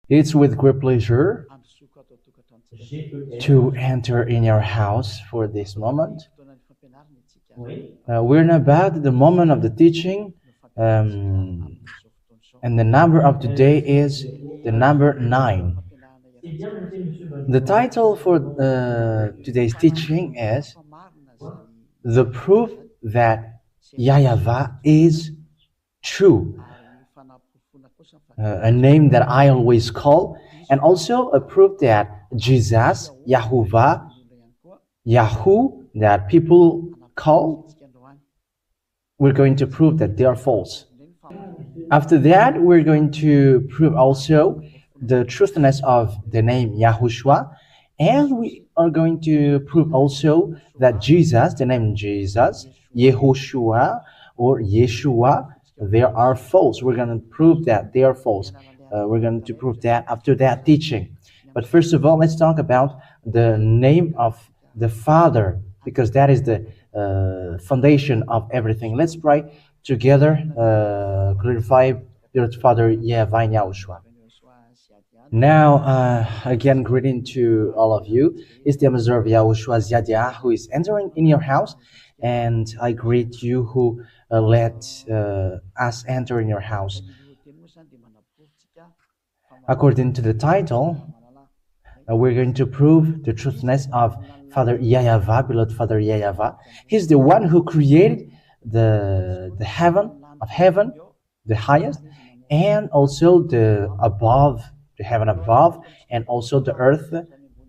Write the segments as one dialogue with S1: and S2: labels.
S1: It's with great pleasure to enter in your house for this moment. We're now about the moment of the teaching, um, and the number of today is the number 9. The title for today's teaching is The Proof That YAHVAH is True, a name that I always call, and also a proof that Jesus, YAHVAH, Yahu, that people call, we're going to prove that they are false. After that, we're going to prove also the truthfulness of the name YAHOSHUAH, and we are going to prove also that Jesus, the name Jesus, YAHOSHUAH or Yeshua, they are false. We're going to prove that they are false. We're going to prove that after that teaching. But first of all, let's talk about the name of the Father, because that is the foundation of everything. Let's pray together, glorify your Father, YAHVAH, YAHOSHUAH. Now, again, greeting to all of you. It's the ambassador of YAHOSHUAH Yadia who is entering in your house, and I greet you who let us enter in your house. According to the title, we're going to prove the truthfulness of Father YAHVAH, beloved Father YAHVAH. He's the one who created the heaven, the highest, and also the above, the heaven above, and also the earth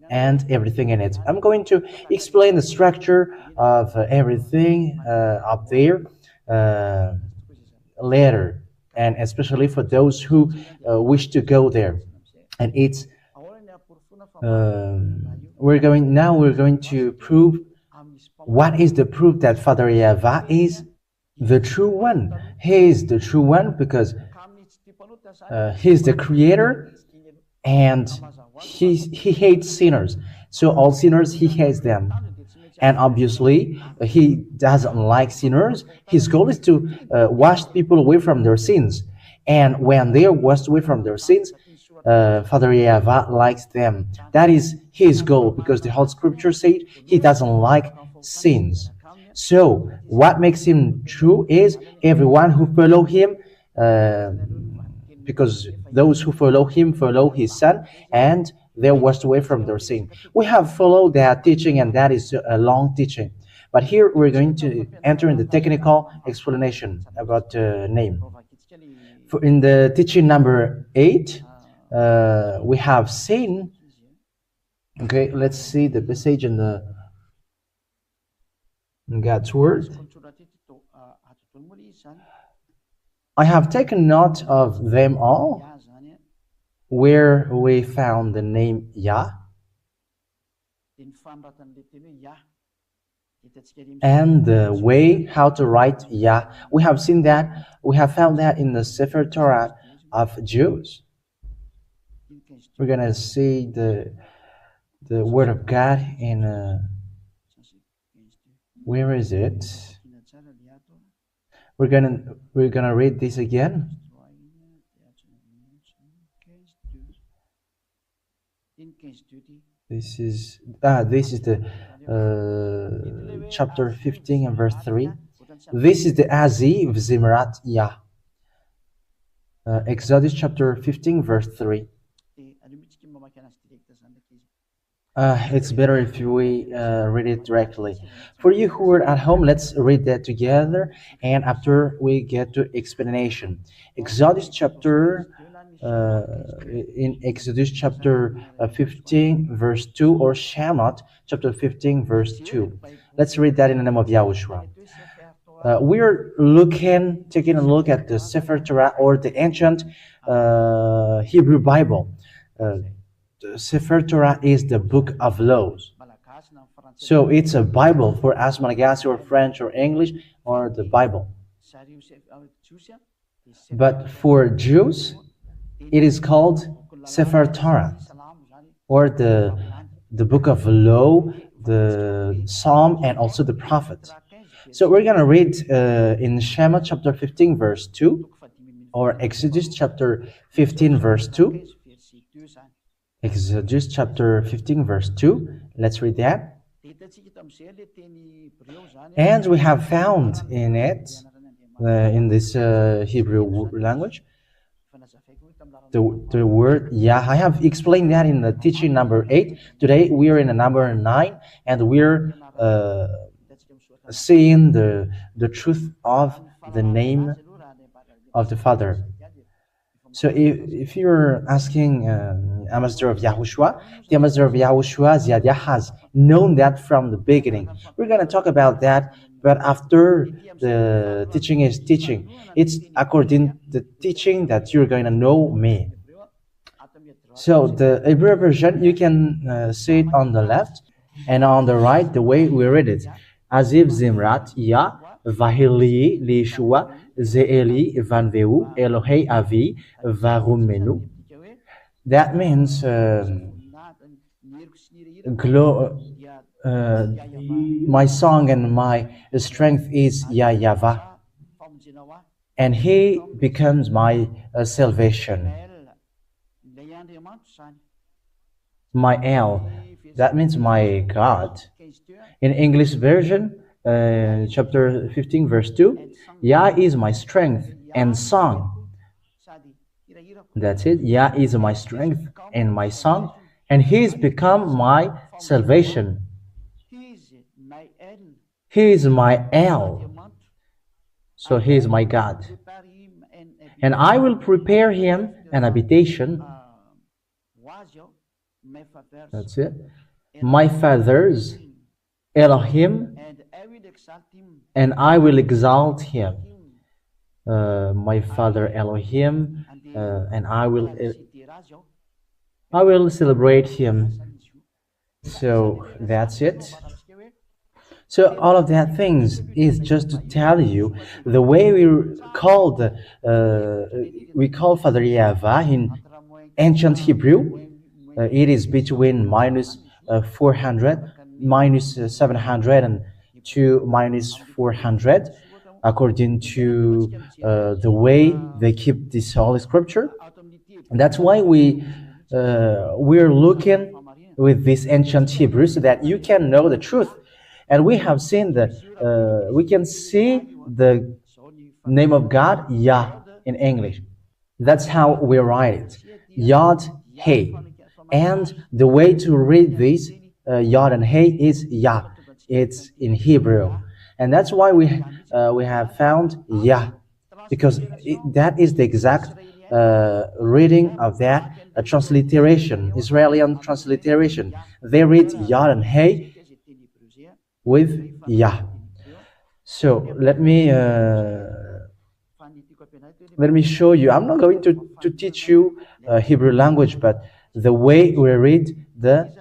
S1: and everything in it. I'm going to explain the structure of everything up there later, and especially for those who wish to go there. And it's we're going to prove what is the proof that Father YAHVAH is the true one. He is the true one because he's the creator, and he hates sinners. So all sinners, he hates them. And obviously, he doesn't like sinners. His goal is to wash people away from their sins. And when they are washed away from their sins, Father YAHVAH likes them. That is his goal, because the whole scripture says he doesn't like sins. So what makes him true is everyone who follow him, because those who follow him follow his son, and they're washed away from their sin. We have followed that teaching, and that is a long teaching. But here we're going to enter in the technical explanation about the name. In the teaching number 8, we have seen. Okay, let's see the passage in God's word. I have taken note of them all, where we found the name Yah, and the way how to write Yah. We have seen that. We have found that in the Sefer Torah of Jews. We're gonna see the word of God in where is it? We're gonna read this again. This is the chapter 15 and verse 3. This is the Azi V'Zimrat Yah. Exodus chapter 15 verse 3. It's better if we read it directly. For you who are at home, let's read that together, and after we get to explanation. Exodus chapter in Exodus chapter 15 verse 2, or Shemot chapter 15 verse 2. Let's read that in the name of YAHOSHUAH. We're taking a look at the Sefer Torah, or the ancient Hebrew Bible. The Sefer Torah is the book of laws. So it's a Bible for us Malagasy or French or English, or the Bible. But for Jews, it is called Sefer Torah, or the book of law, the Psalm, and also the prophet. So we're going to read in Shemot chapter 15 verse 2. or Exodus chapter 15 verse 2. Exodus chapter 15 verse 2. Let's read that. And we have found in it, in this Hebrew language, the word Yah. I have explained that in the teaching number 8. Today we are in the number 9, and we're seeing the truth of the name of the Father. So if you're asking Ambassador of YAHOSHUAH, the Ambassador of YAHOSHUAH, Ziadia, has known that from the beginning. We're going to talk about that, but after the teaching is teaching. It's according to the teaching that you're going to know me. So the Hebrew version, you can see it on the left, and on the right, the way we read it. Aziv Zimrat, YAHVAH Lishua, Ze'eli Vanveu, Elohei Avi, Varumenu. That means my song and my strength is YAHVAH, and He becomes my salvation. My El, that means my God. In English version, chapter 15 verse 2, Yah is my strength and song. That's it. Yah is my strength and my song, and He's become my salvation. He is my El, so He is my God. And I will prepare Him an habitation. That's it. My fathers, Elohim, and I will exalt Him. My father Elohim, and I will celebrate Him. So that's it. So all of that things is just to tell you the way we call Father YAHVAH in ancient Hebrew. It is between minus 400, minus 700, and to minus 400, according to the way they keep this Holy Scripture. And that's why we're looking with this ancient Hebrew, so that you can know the truth. And we have seen we can see the name of God, Yah, in English. That's how we write it, Yod Hey. And the way to read this Yod and Hey is Yah. It's in Hebrew, and that's why we have found Yah, because that is the exact reading of that transliteration, Israeli transliteration. They read Yod and Hey with Yah. So let me show you. I'm not going to teach you Hebrew language, but the way we read the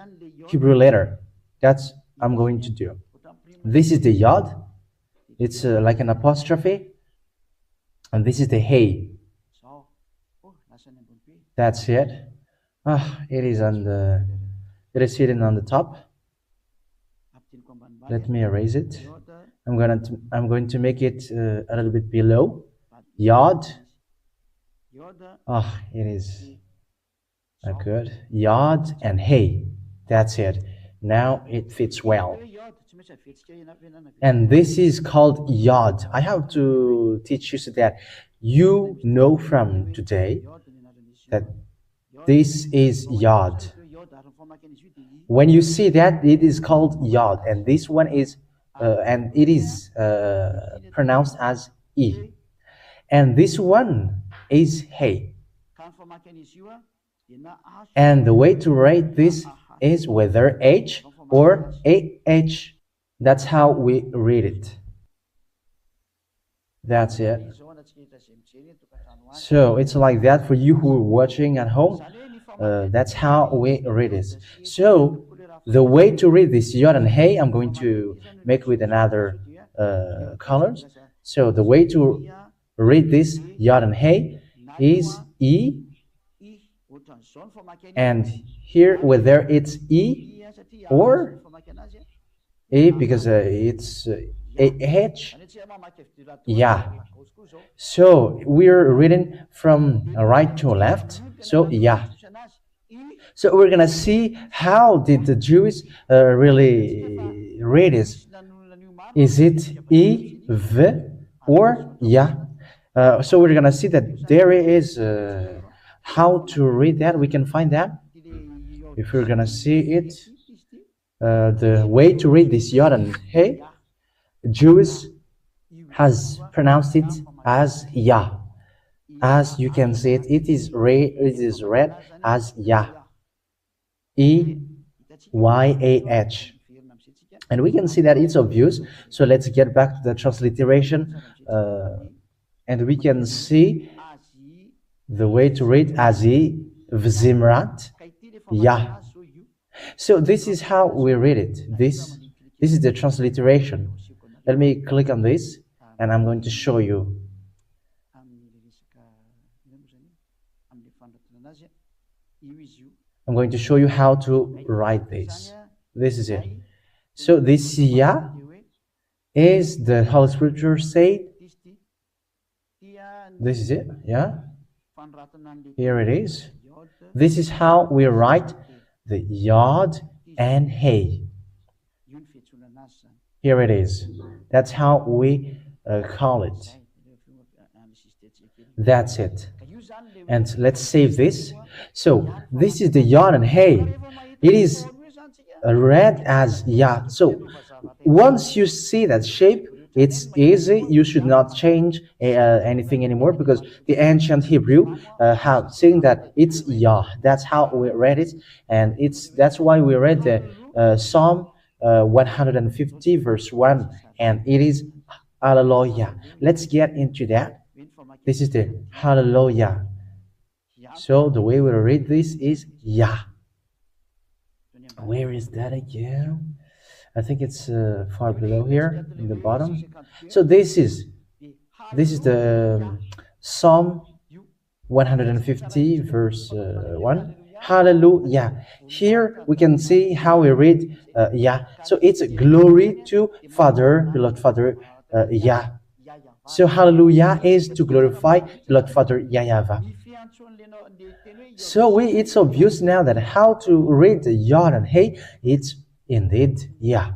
S1: Hebrew letter, that's I'm going to do. This is the Yod. It's like an apostrophe, and this is the Hey. That's it. It is hidden on the top. Let me erase it. I'm going to make it a little bit below. Yod. It is good. Yod and Hey. That's it. Now it fits well. And this is called Yod. I have to teach you so that you know from today that this is Yod. When you see that, it is called Yod, and this one is, and it is pronounced as E. And this one is Hey. And the way to write this is whether H or AH. That's how we read it. That's it. So it's like that for you who are watching at home. That's how we read it. So the way to read this Yod and Hey, I'm going to make with another colors. So the way to read this Yod and Hey is E, and here whether it's E or A, because it's YAH, Yah. So we're reading from right to left. So Yah. So we're gonna see how did the Jews really read this. Is it E, V, or Yah? So we're gonna see that there is how to read that. We can find that if we're gonna see it. The way to read this Yod and Hey, Jews has pronounced it as Yah. As you can see it, it is read as Yah. E-Y-A-H. And we can see that it's obvious. So let's get back to the transliteration. And we can see the way to read Azi, Vzimrat, Yah. So this is how we read it. This is the transliteration. Let me click on this and I'm going to show you. I'm going to show you how to write this. This is it. So this Yah is the Holy Scripture said. This is it, yeah. Here it is. This is how we write the Yod and Hey. Here it is. That's how we call it. That's it. And let's save this. So this is the Yod and Hey. It is read as Yah. So once you see that shape, it's easy. You should not change anything anymore, because the ancient Hebrew have seen that it's Yah. That's how we read it, and that's why we read the Psalm 150 verse 1, and it is Hallelujah. Let's get into that. This is the Hallelujah. So the way we read this is Yah. Where is that again? I think it's far below here in the bottom. So this is the Psalm 150 verse 1. Hallelujah. Here we can see how we read Yah. So it's glory to Father, beloved Father Yah. So hallelujah is to glorify beloved Father YAHVAH. So it's obvious now that how to read the Yod and Hey, it's indeed Yah.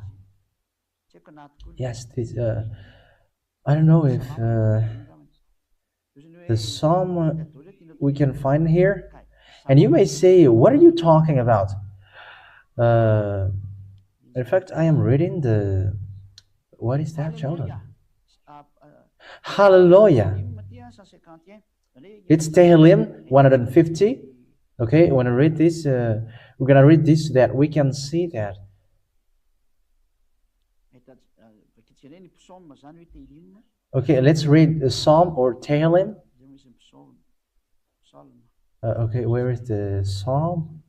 S1: Yes, this I don't know if the psalm we can find here. And you may say, what are you talking about? In fact, I am reading the, what is that, children? Hallelujah. It's Tehillim 150. Okay, when I read this, we're gonna read this so that we can see that. Okay, let's read the Psalm or Tehillim. Okay, where is the Psalm?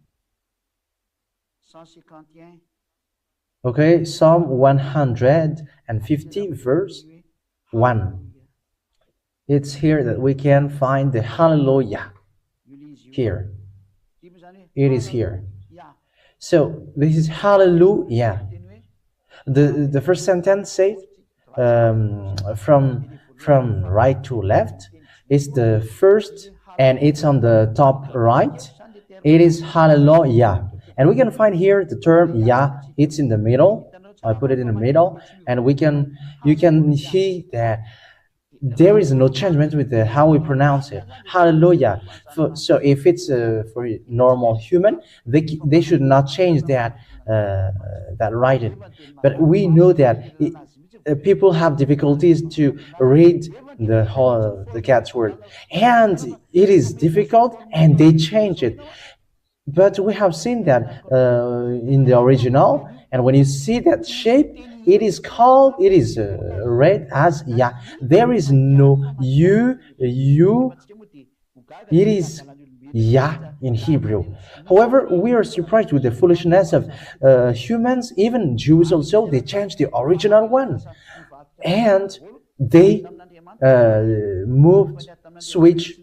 S1: Okay, Psalm 150 verse 1. It's here that we can find the Hallelujah. Here. It is here. So this is Hallelujah. The first sentence says from right to left is the first, and it's on the top right. It is Hallelujah. And we can find here the term Yah. It's in the middle. I put it in the middle, and you can hear that there is no changement with how we pronounce it. Hallelujah. So if it's for a normal human, they should not change that writing. But we know that people have difficulties to read the cat's word, and it is difficult, and they change it. But we have seen that in the original, and when you see that shape, it is read as Yah. There is no you. It is Yah in Hebrew. However, we are surprised with the foolishness of humans, even Jews also. They changed the original one, and they switch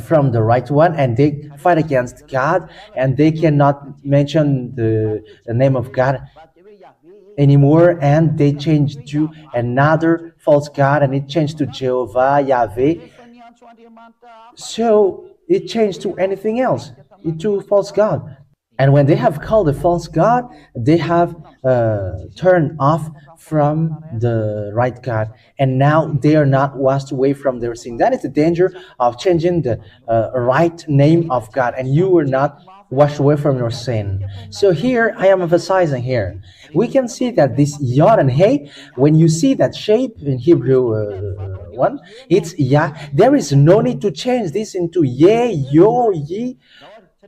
S1: from the right one, and they fight against God, and they cannot mention the name of God. anymore, and they changed to another false god, and it changed to Jehovah, Yahweh. So it changed to anything else, to false god. And when they have called a false god, they have turned off from the right God, and now they are not washed away from their sin. That is the danger of changing the right name of God, and you are not washed away from your sin. So here I am emphasizing here. We can see that this yod and hey, when you see that shape in Hebrew 1, it's Yah. There is no need to change this into Ye, Yo, Ye.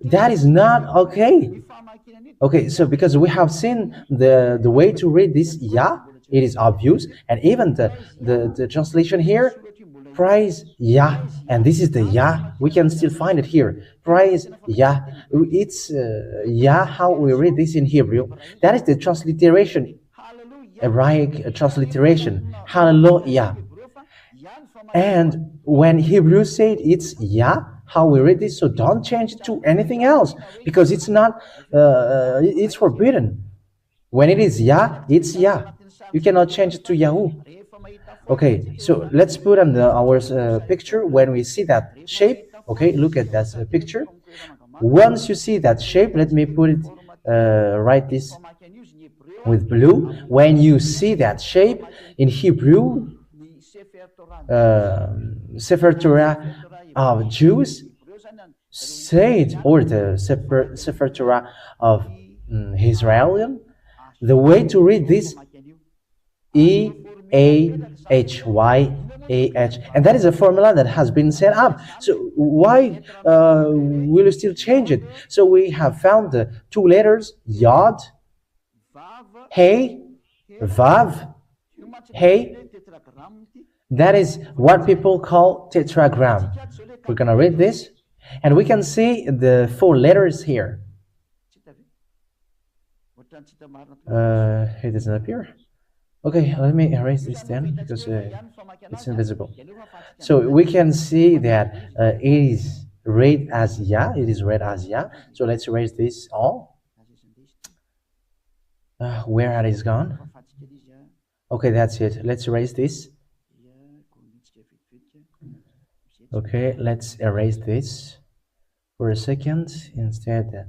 S1: That is not okay. Okay, so because we have seen the way to read this Yah, it is obvious, and even the translation here, praise Yah, and this is the Yah. We can still find it here. Praise Yah. It's Yah. How we read this in Hebrew? That is the transliteration, Hebraic transliteration. Hallelujah. And when Hebrew said it's Yah, how we read this, so don't change it to anything else, because it's not, it's forbidden. When it is Yah, it's Yah. You cannot change it to Yahoo. Okay, so let's put on our picture when we see that shape. Okay, look at that picture. Once you see that shape, let me put it, write this with blue. When you see that shape in Hebrew, Sefer Torah of Jews said, or the Sefer Torah of Israel, the way to read this, YAHWAH, and that is a formula that has been set up. So why will you still change it? So we have found the two letters Yod, Hey, Vav, Hey. That is what people call tetragram. We're gonna read this, and we can see the four letters here. It doesn't appear. Okay, let me erase this then, because it's invisible. So we can see that it is read as Yah. It is read as Yah. So let's erase this all. Where it is gone? Okay, that's it. Let's erase this. Okay, let's erase this for a second instead,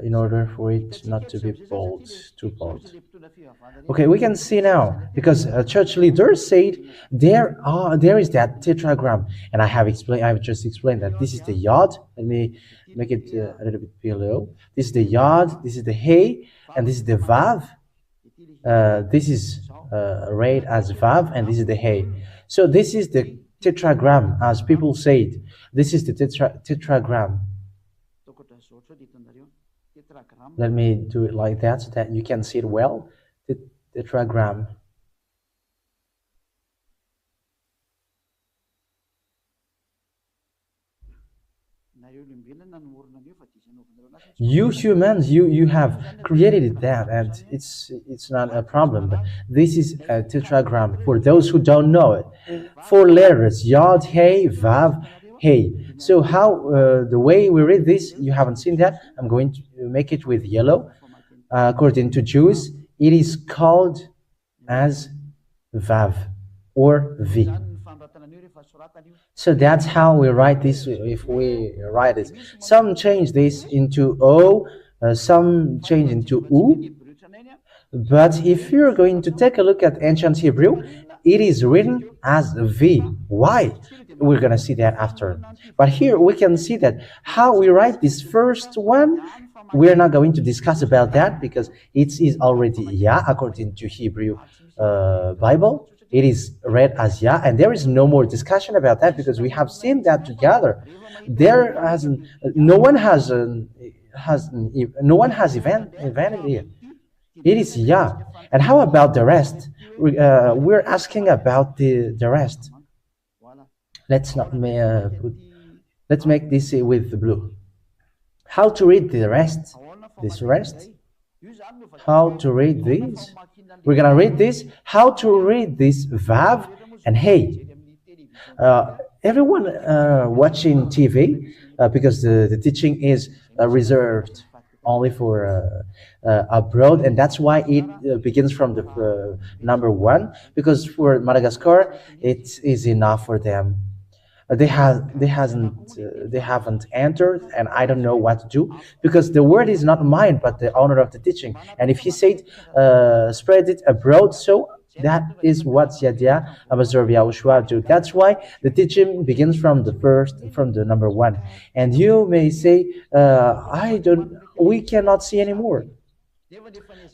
S1: in order for it not to be bold, too bold. Okay, we can see now, because church leaders said there is that tetragram, and I've just explained that this is the Yod. Let me make it a little bit below. This is the Yod, this is the Hey, and this is the Vav. This is read as Vav, and this is the Hey. So this is the tetragram, as people say. This is the tetragram. Let me do it like that so that you can see it well. The tetragram. You humans, you have created that, and it's not a problem. But this is a tetragram. For those who don't know it, 4 letters: Yod, Hey, Vav, Hey. So how the way we read this, you haven't seen that. I'm going to make it with yellow. According to Jews, it is called as Vav or V. So that's how we write this. If we write this, some change this into O, some change into U. But if you're going to take a look at ancient Hebrew, it is written as V. Why? We're going to see that after. But here we can see that how we write this first one. We're not going to discuss about that, because it is already Yah according to Hebrew Bible. It is read as Yah, and there is no more discussion about that, because we have seen that together. No one has invented it. It is Yah. And how about the rest? We're asking about the rest. Let's make this with the blue. How to read the rest? This rest? How to read these? We're gonna read this. How to read this Vav and Hey. Everyone watching TV, because the teaching is reserved only for abroad, and that's why it begins from the number one, because for Madagascar it is enough for them. They haven't entered, and I don't know what to do, because the word is not mine but the owner of the teaching, and if he said spread it abroad, so that is what Yadia Ambassador of Yahushua do. That's why the teaching begins from the first, from the number one. And you may say, I don't, we cannot see anymore,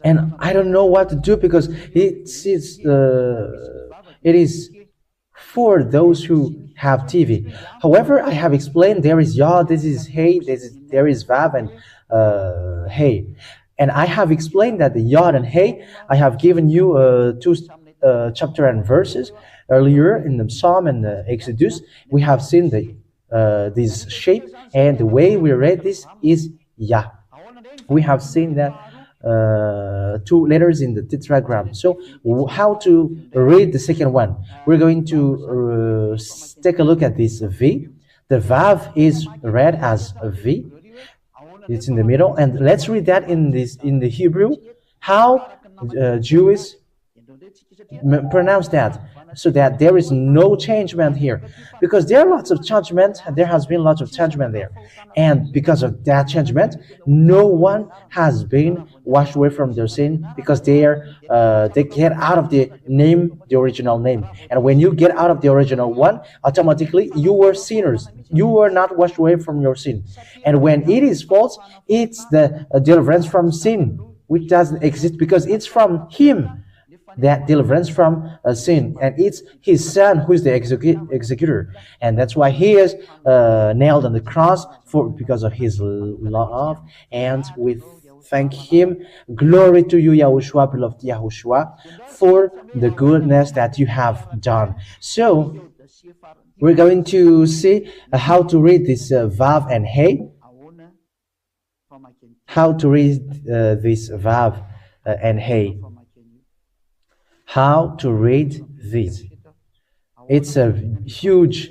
S1: and I don't know what to do, because it is for those who have TV. However, I have explained there is Yah, this is Hey, there is Vav and Hey. And I have explained that the Yod and Hey, I have given you two chapter and verses earlier in the Psalm and the Exodus. We have seen this shape, and the way we read this is Yah. We have seen that two letters in the tetragram. So how to read the second one? We're going to take a look at this V. The Vav is read as a V. It's in the middle, and let's read that in the Hebrew, how Jews pronounce that, so that there is no changement here, because there are lots of changement. There has been lots of changement there, and because of that changement, no one has been washed away from their sin, because they get out of the name, the original name. And when you get out of the original one, automatically you were sinners. You were not washed away from your sin. And when it is false, it's the deliverance from sin, which doesn't exist, because it's from Him, that deliverance from sin, and it's His Son who is the executor, and that's why He is nailed on the cross because of His love. And we thank Him. Glory to you, Yahushua, beloved Yahushua, for the goodness that you have done. So we're going to see how to read this Vav and Hey. How to read this Vav and Hey. How to read this? It's a huge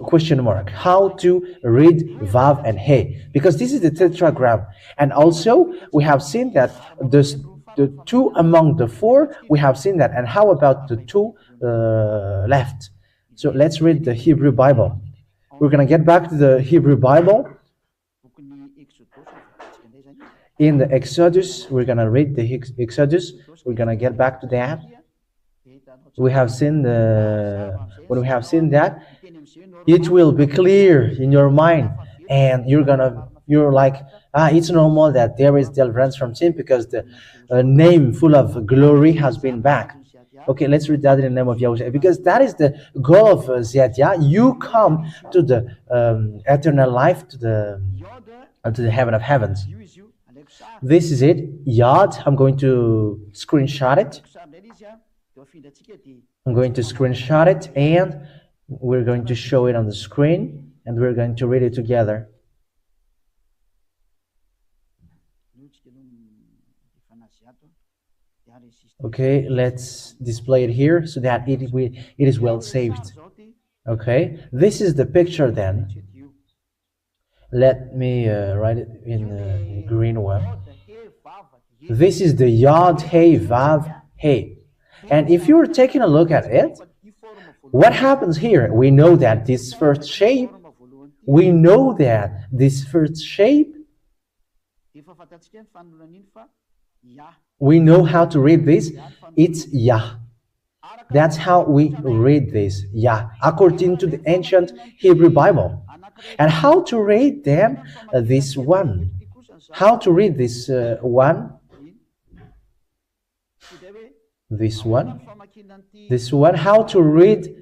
S1: question mark. How to read Vav and Hey? Because this is the tetragram. And also, we have seen that the two among the four, we have seen that. And how about the two left? So let's read the Hebrew Bible. We're going to get back to the Hebrew Bible. In the Exodus, we're going to read the Exodus. We're going to get back to that. We have seen when we have seen that, it will be clear in your mind, and you're like, it's normal that there is deliverance from sin, because the name full of glory has been back. Okay, let's read that in the name of YAHOSHUAH, because that is the goal of Ziyadia. You come to the eternal life, to the heaven of heavens. This is it, Yod. I'm going to screenshot it. I'm going to screenshot it, and we're going to show it on the screen, and we're going to read it together. Okay, let's display it here so that it is well saved. Okay, this is the picture then. Let me write it in the green one. This is the Yod, Hey, Vav, Hey. And if you're taking a look at it, what happens here? We know that this first shape, we know how to read this. It's Yah. That's how we read this, Yah, according to the ancient Hebrew Bible. And how to read then this one? How to read this one? This one, how to read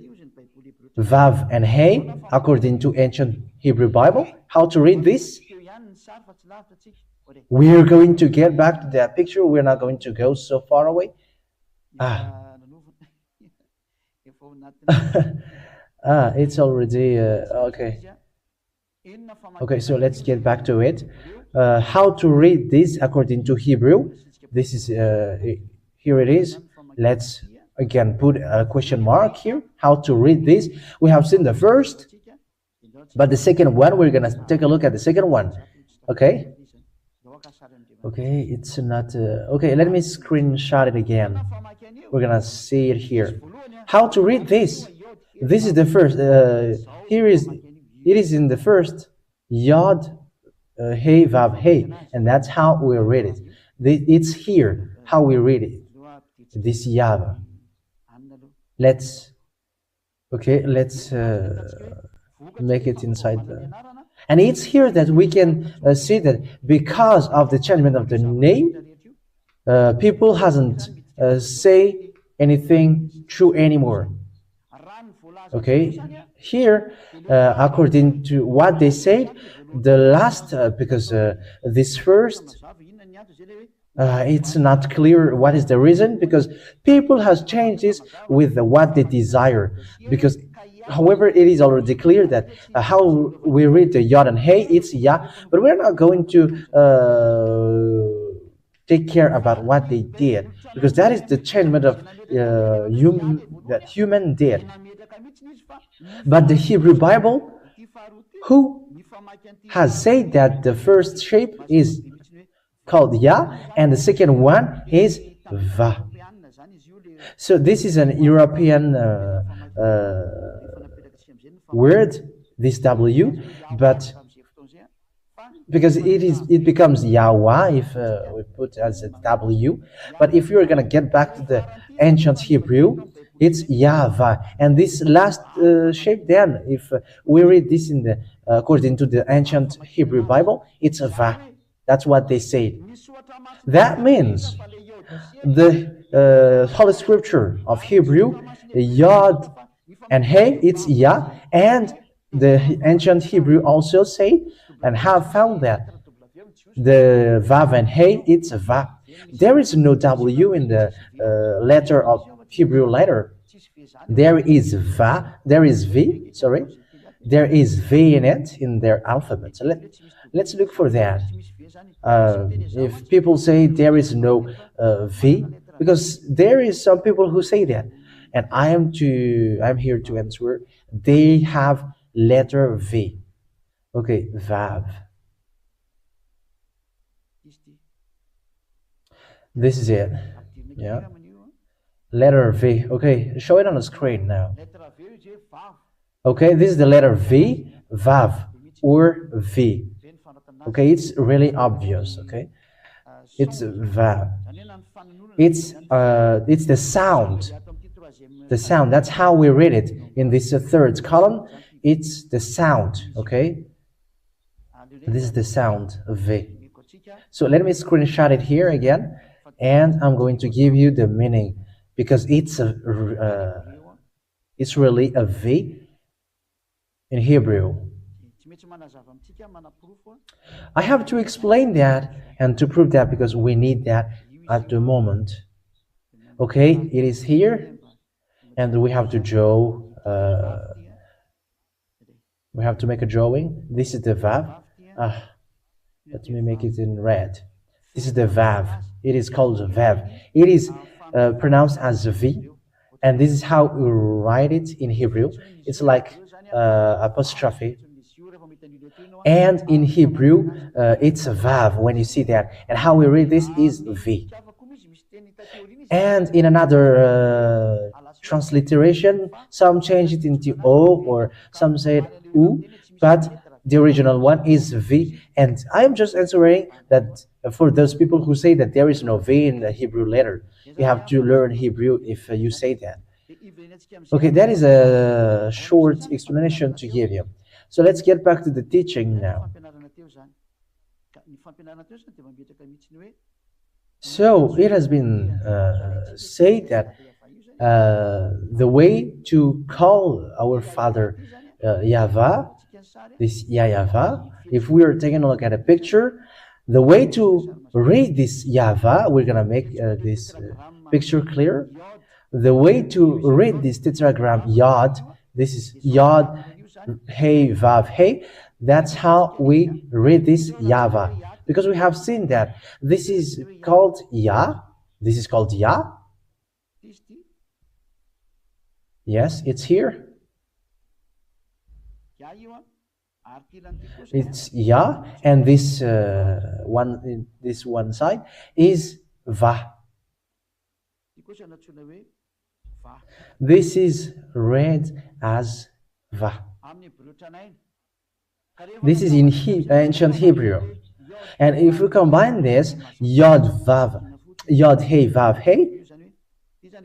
S1: Vav and Hey according to ancient Hebrew Bible? How to read this? We're going to get back to that picture. We're not going to go so far away. It's already okay. Okay, so let's get back to it. How to read this according to Hebrew? This is here it is. Let's again put a question mark here. How to read this? We have seen the first, but the second one, we're gonna take a look at the second one. Okay, Okay, it's not. Okay, let me screenshot it again. We're gonna see it here. How to read this? This is the first. Here is it is in the first yod hey vav hey, and that's how we read it. It's here how we read it. This yava. Let's okay. Let's make it inside the. And it's here that we can see that because of the changement of the name, people hasn't say anything true anymore. Okay, here, according to what they said, the last because this first it's not clear what is the reason because people has changed this with what they desire because however it is already clear that how we read the yod and hey it's yeah, but we're not going to take care about what they did because that is the changement of that human did. But the Hebrew Bible, who has said that the first shape is called Ya and the second one is Va. So this is an European word, this W, but because it becomes Yahweh if we put as a W. But if you're gonna get back to the ancient Hebrew, it's YAHVAH, and this last shape. Then, if we read this in the according to the ancient Hebrew Bible, it's a Va. That's what they say. That means the Holy Scripture of Hebrew, Yod and Hey, it's Yah, and the ancient Hebrew also say and have found that the Vav and Hey, it's Va. There is no W in the letter of Hebrew letter. There is Va, there is V, sorry, there is V in it in their alphabet. So let's look for that. If people say there is no V, because there is some people who say that, and I'm here to answer. They have letter V. Okay, Vav. This is it. Yeah. Letter V. Okay, show it on the screen now. Okay, this is the letter V, Vav, or V. Okay, it's really obvious. Okay, it's Vav. It's the sound. The sound. That's how we read it in this third column. It's the sound. Okay, this is the sound of V. So let me screenshot it here again, and I'm going to give you the meaning because it's really a V in Hebrew. I have to explain that and to prove that because we need that at the moment. Okay, it is here, and we have to draw. We have to make a drawing. This is the Vav. Let me make it in red. This is the Vav. It is called Vav. It is pronounced as V, and this is how we write it in Hebrew. It's like apostrophe. And in Hebrew, it's a Vav when you see that. And how we read this is V. And in another transliteration, some change it into O or some say U, but the original one is V. And I'm just answering that for those people who say that there is no V in the Hebrew letter. You have to learn Hebrew if you say that. Okay, that is a short explanation to give you. So let's get back to the teaching now. So it has been said that the way to call our Father YAHVAH, this YAHVAH, if we are taking a look at a picture, the way to read this YAHVAH, we're gonna make this picture clear. The way to read this tetragram Yod, this is Yod, Hey, Vav, Hey, that's how we read this YAHVAH. Because we have seen that this is called Yah, this is called Yah. Yes, it's here. It's Yah, and this one side is Vah. This is read as Vah. This is in ancient Hebrew. And if we combine this, Yod Vav, Yod Hey Vav Hey,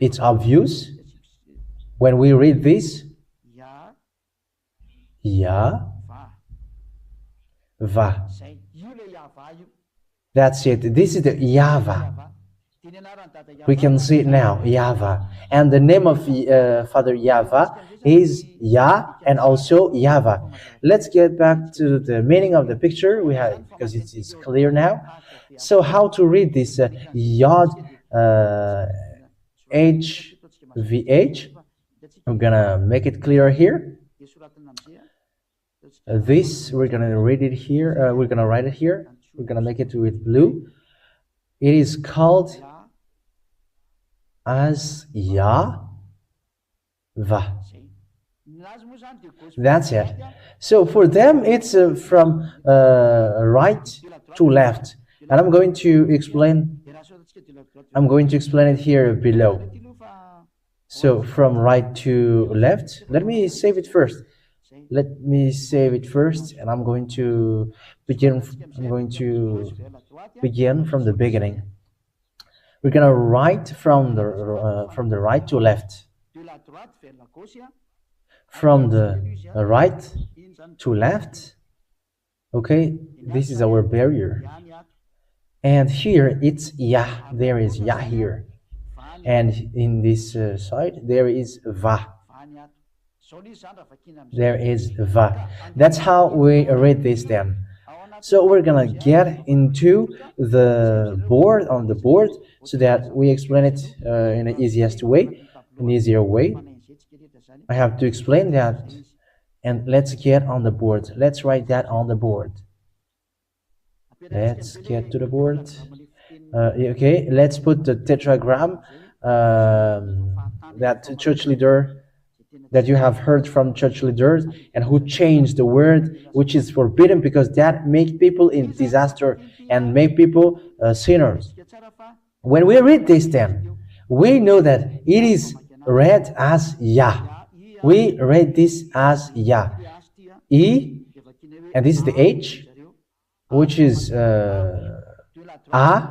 S1: it's obvious when we read this, Yah Va. That's it. This is the YAHVAH. We can see it now, YAHVAH. And the name of Father YAHVAH is Yah and also YAHVAH. Let's get back to the meaning of the picture we have, because it is clear now. So how to read this Yod HVH? I'm gonna make it clear here. This we're gonna read it here. We're gonna write it here. We're gonna make it with blue. It is called as YAHVAH. That's it. So for them, it's from right to left, and I'm going to explain it here below. So from right to left. Let me save it first. And I'm going to begin from the beginning. We're gonna write from the right to left. From the right to left. Okay, this is our barrier. And here it's Yah. There is Yah here. And in this side there is Va. There is Va. That's how we read this then. So we're gonna get into the board so that we explain it in an easier way. I have to explain that, and let's get on the board. Let's write that on the board. Let's get to the board. Okay, let's put the tetragram that church leader that you have heard from church leaders, and who changed the word which is forbidden, because that makes people in disaster and make people sinners. When we read this then, we know that it is read as Yah. We read this as Yah. E, and this is the H, which is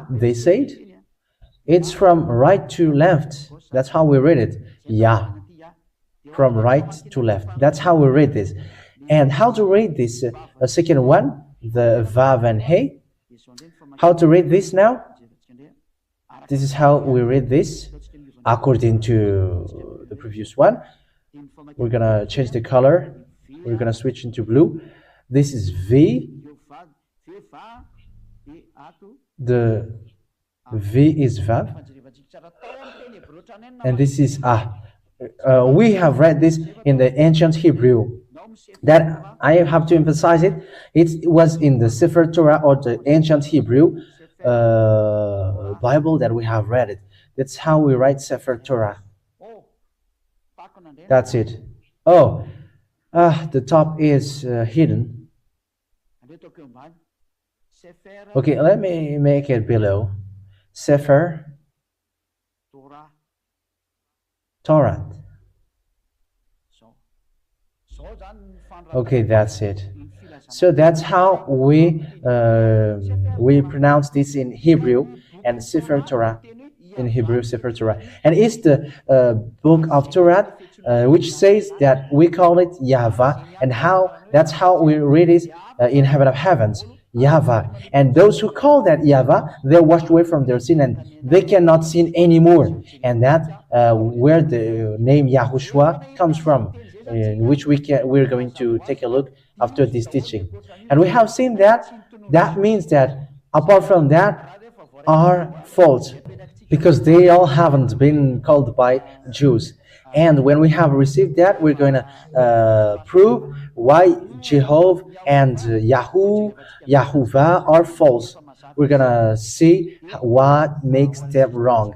S1: they said. It's from right to left. That's how we read it. Yah. From right to left. That's how we read this. And how to read this second one, the Vav and Hey. How to read this now? This is how we read this according to the previous one. We're gonna change the color. We're gonna switch into blue. This is V. The V is Vav. And this is Ah. We have read this in the ancient Hebrew. That I have to emphasize it. It was in the Sefer Torah, or the ancient Hebrew Bible, that we have read it. That's how we write Sefer Torah. That's it. Oh, the top is hidden. Okay, let me make it below. Sefer Torah. Okay, that's it. So that's how we pronounce this in Hebrew, and Sefer Torah in Hebrew, Sefer Torah. And it's the book of Torah, which says that we call it YAHVAH, and that's how we read it in heaven of heavens. YAHVAH. And those who call that YAHVAH, they're washed away from their sin, and they cannot sin anymore. And that's where the name YAHOSHUAH comes from, in which we're going to take a look after this teaching. And we have seen that means that apart from that are false, because they all haven't been called by Jews. And when we have received that, we're going to prove why Jehovah and YAHVAH are false. We're going to see what makes them wrong.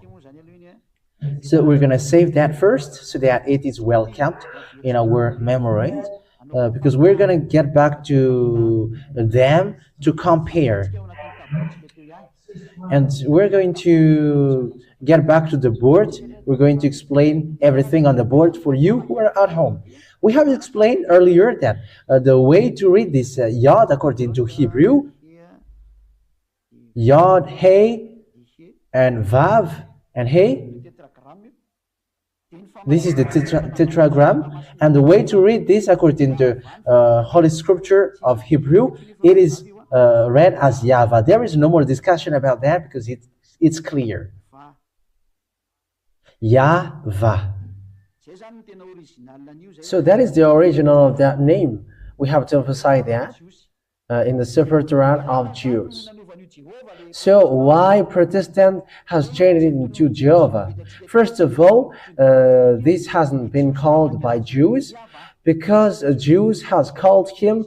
S1: So we're going to save that first, so that it is well kept in our memories. because we're gonna get back to them to compare, and we're going to get back to the board. We're going to explain everything on the board for you who are at home. We have explained earlier that the way to read this Yod according to Hebrew, Yod, Hey, and Vav, and Hey. This is the tetragram, and the way to read this according to Holy Scripture of Hebrew, it is read as YAHVAH. There is no more discussion about that because it's clear. YAHVAH. So that is the original of that name. We have to emphasize that in the Sefer Torah of Jews. So why Protestant has changed it into Jehovah? First of all, this hasn't been called by Jews because Jews have called him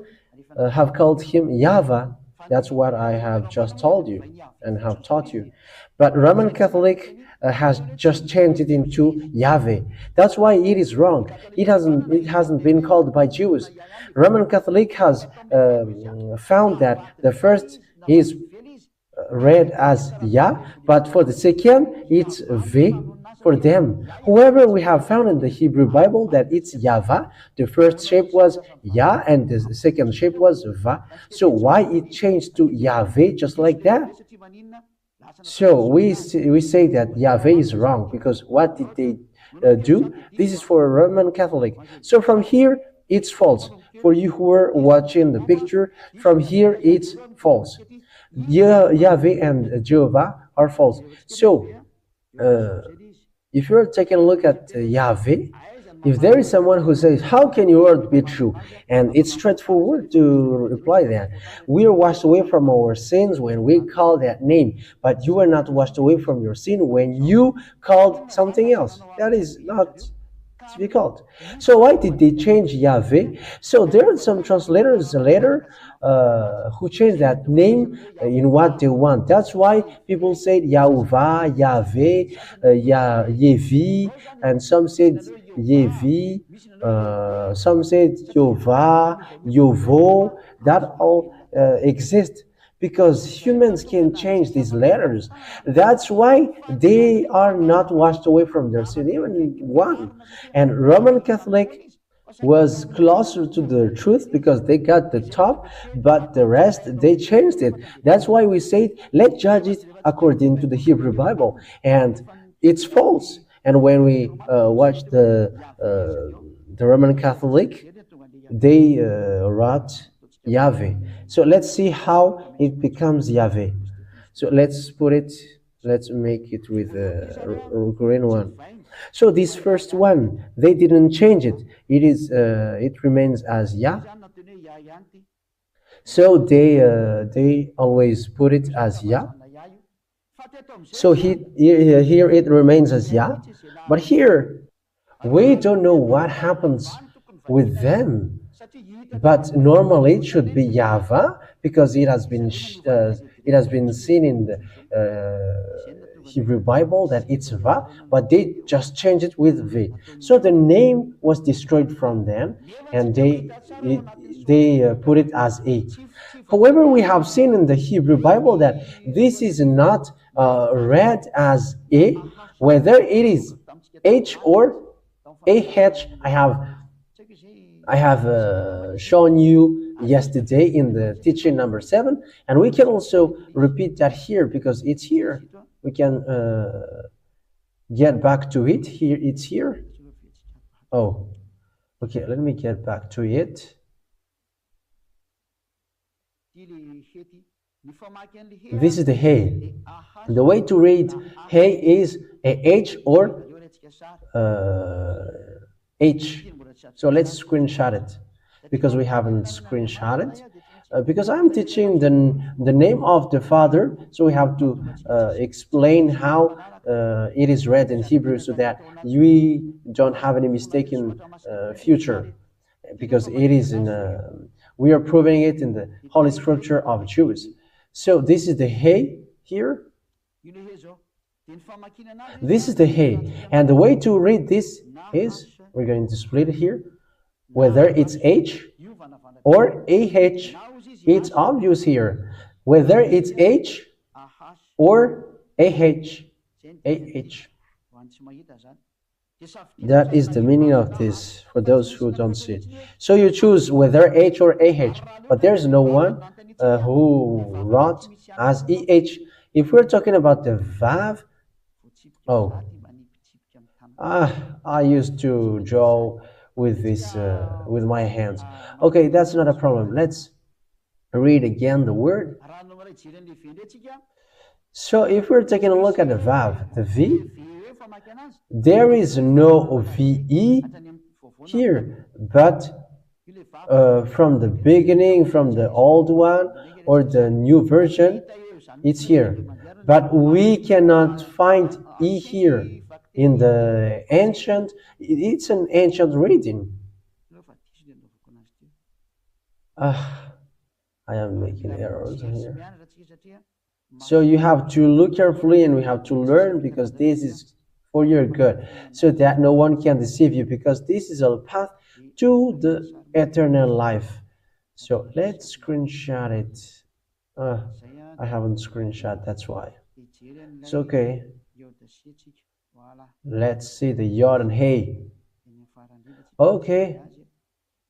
S1: YAHVAH. That's what I have just told you and have taught you. But Roman Catholic has just changed it into Yahweh. That's why it is wrong. It hasn't been called by Jews. Roman Catholic has found that the first is read as Yah, but for the second it's V for them. However, we have found in the Hebrew Bible that it's YAHVAH. The first shape was Yah and the second shape was Va. So why it changed to Yahweh just like that? So we say that Yahweh is wrong because what did they do? This is for a Roman Catholic. So from here it's false. For you who are watching the picture, from here it's false. Yahweh and Jehovah are false. So if you're taking a look at Yahweh, if there is someone who says, how can your word be true? And it's straightforward to reply that. We are washed away from our sins when we call that name, but you are not washed away from your sin when you called something else. That is not to be called. So why did they change Yahweh? So there are some translators later who changed that name in what they want. That's why people said YAHVAH, Yahweh, Yevi, and some said Yevi, some said Yovah, Yovo. That all exists because humans can change these letters. That's why they are not washed away from their sin, even one. And Roman Catholic was closer to the truth because they got the top, but the rest, they changed it. That's why we say, let's judge it according to the Hebrew Bible. And it's false. And when we watch the Roman Catholic, they wrote Yahweh. So let's see how it becomes Yahweh. So let's make it with a green one. So this first one, they didn't change it. It remains as Yah. So they always put it as Yah. So here it remains as Yah. But here, we don't know what happens with them. But normally it should be YAHVAH because it has been seen in the Hebrew Bible that it's Va, but they just changed it with V. So the name was destroyed from them, and they put it as A. However, we have seen in the Hebrew Bible that this is not read as A, whether it is H or AH. I have shown you yesterday in the teaching number 7, and we can also repeat that here because it's here. We can get back to it. Here, it's here. Oh, okay, let me get back to it. This is the Hey. The way to read Hey is a H or H. So let's screenshot it because we haven't screenshot it. Because I'm teaching the name of the Father, so we have to explain how it is read in Hebrew so that we don't have any mistake in future. Because it is we are proving it in the Holy Scripture of Jews. So this is the Hey here. This is the Hey, and the way to read this is, we're going to split it here. whether it's H or AH. It's obvious here whether it's H or AH. AH. That is the meaning of this for those who don't see it. So you choose whether H or AH, but there's no one who wrote as EH. If we're talking about the VAV, oh, I used to draw with this with my hands. Okay, that's not a problem. Let's read again the word. So if we're taking a look at the VAV, the V, there is no VE here, but from the beginning, from the old one or the new version, it's here. But we cannot find E here in the ancient. It's an ancient reading. I am making errors here. So you have to look carefully and we have to learn, because this is for your good, so that no one can deceive you, because this is a path to the eternal life. So let's screenshot it. I haven't screenshot, that's why. It's okay. Let's see the yod and hey. Okay.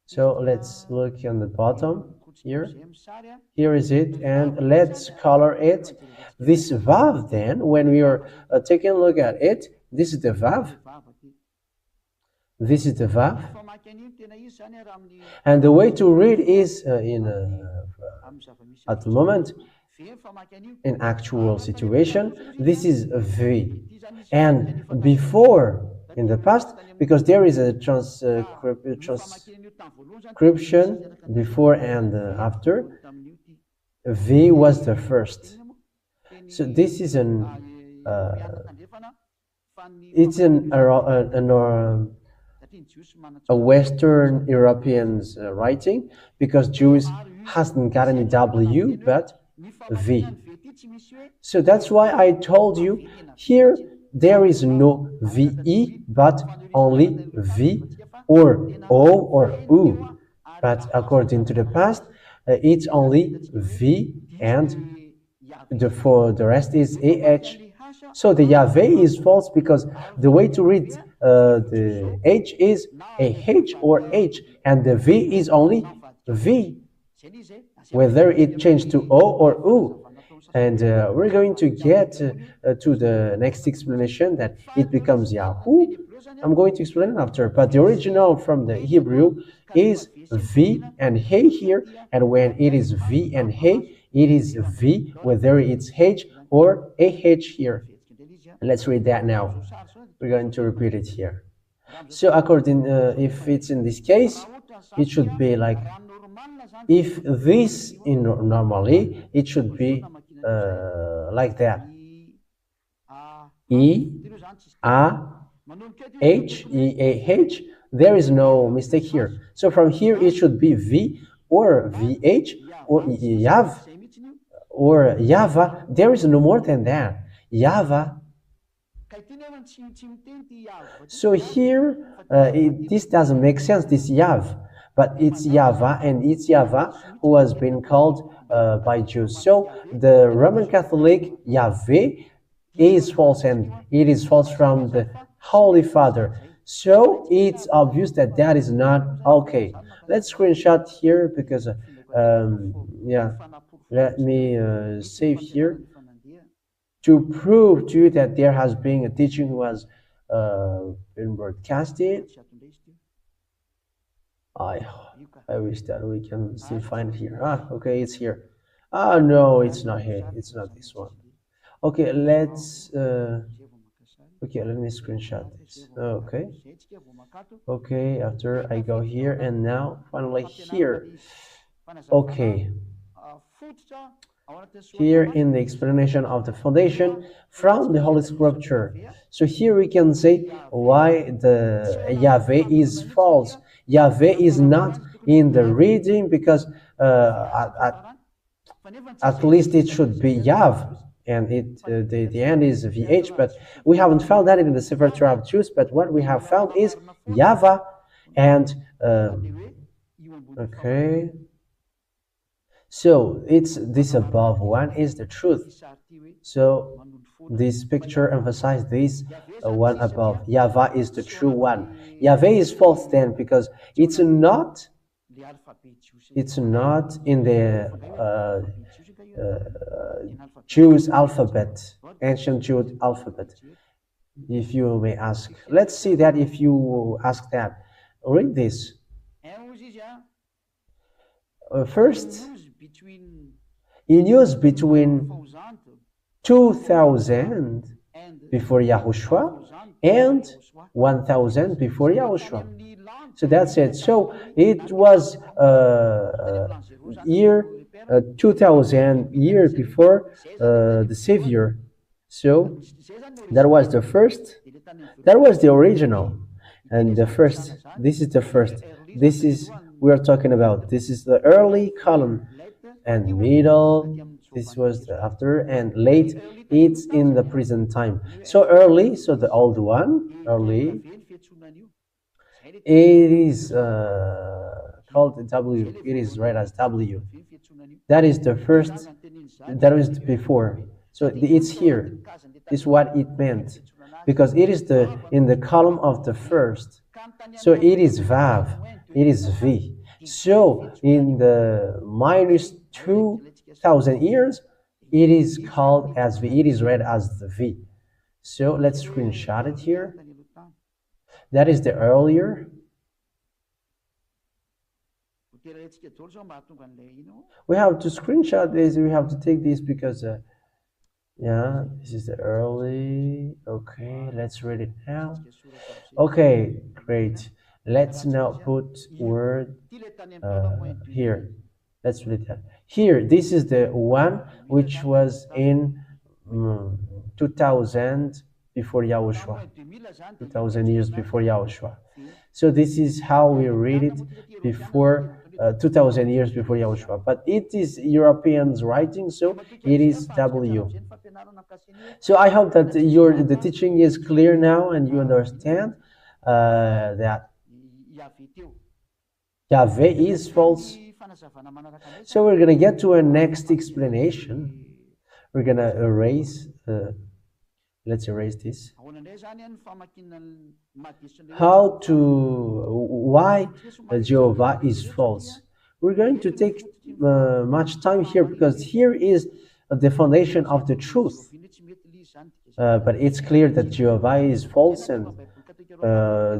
S1: So let's look on the bottom here. Here is it, and let's color it. This vav, then, when we are taking a look at it, this is the vav. This is the vav. And the way to read is at the moment, in actual situation, this is a V. And before, in the past, because there is a transcription before and after, V was the first. So this is a Western European's writing, because Jews hasn't got any W but V. So that's why I told you here there is no VE but only V or O or U. But according to the past, it's only V, and for the rest is AH. So the YAHVAH is false, because the way to read the H is AH or H, and the V is only V, whether it changed to O or U. And we're going to get to the next explanation, that it becomes Yahu. I'm going to explain it after, but the original from the Hebrew is V and Hey here, and when it is V and Hey, it is V, whether it's H or AH here. Let's read that now. We're going to repeat it here. So according, if it's in this case, it should be like, if this in normally, it should be like that. E, A, H, E, A, H. There is no mistake here. So from here, it should be V or VH or YAV or YAHVAH. There is no more than that. YAHVAH. So here, this doesn't make sense, this YAV, but it's YAHVAH, and it's YAHVAH who has been called by Jews. So the Roman Catholic YAHVAH is false, and it is false from the Holy Father. So it's obvious that that is not okay. Let's screenshot here, because yeah, let me save here to prove to you that there has been a teaching who has been broadcasted. I wish that we can still find it here. Okay, it's here. No, it's not here. It's not this one. Okay, let's okay, let me screenshot this. Okay, after I go here, and now finally here. Okay, here in the explanation of the foundation from the Holy Scripture. So here we can say why the YAHVAH is false. YAHVAH is not in the reading, because at least it should be YAV, and the end is VH, but we haven't found that in the Sefer Torah of Jews. But what we have found is YAHVAH, And okay, so it's this above one is the truth. So this picture emphasizes this one above. YAHVAH is the true one. YAHVAH is false then because it's not in the Jewish alphabet, ancient Jewish alphabet, if you may ask. Let's see that if you ask that. Read this. First, in use between 2000 before Yahushua and 1000 before Yahushua. So that's it. So it was year 2000 year before the Savior. So that was the first. That was the original, and the first. This is the first. This is we are talking about. This is the early column, and middle. This was the after, and late. It's in the present time. So early. So the old one, early. It is called W. It is read as W. That is the first. That is before. So it's here. Is what it meant, because it is the in the column of the first. So it is Vav. It is V. So in the minus 2000 years, it is called as V. It is read as the V. So let's screenshot it here. That is the earlier. We have to screenshot this. We have to take this because, yeah, this is the early. Okay, let's read it now. Okay, great. Let's now put word here. Let's read that. Here, this is the one which was in 2000 before Yahushua. 2000 years before Yahushua. So this is how we read it before 2000 years before Yahushua. But it is Europeans writing, so it is W. So I hope that the teaching is clear now and you understand that YAHVAH is false. So we're going to get to a next explanation. We're going to erase, let's erase this. Why Jehovah is false? We're going to take much time here because here is the foundation of the truth. But it's clear that Jehovah is false and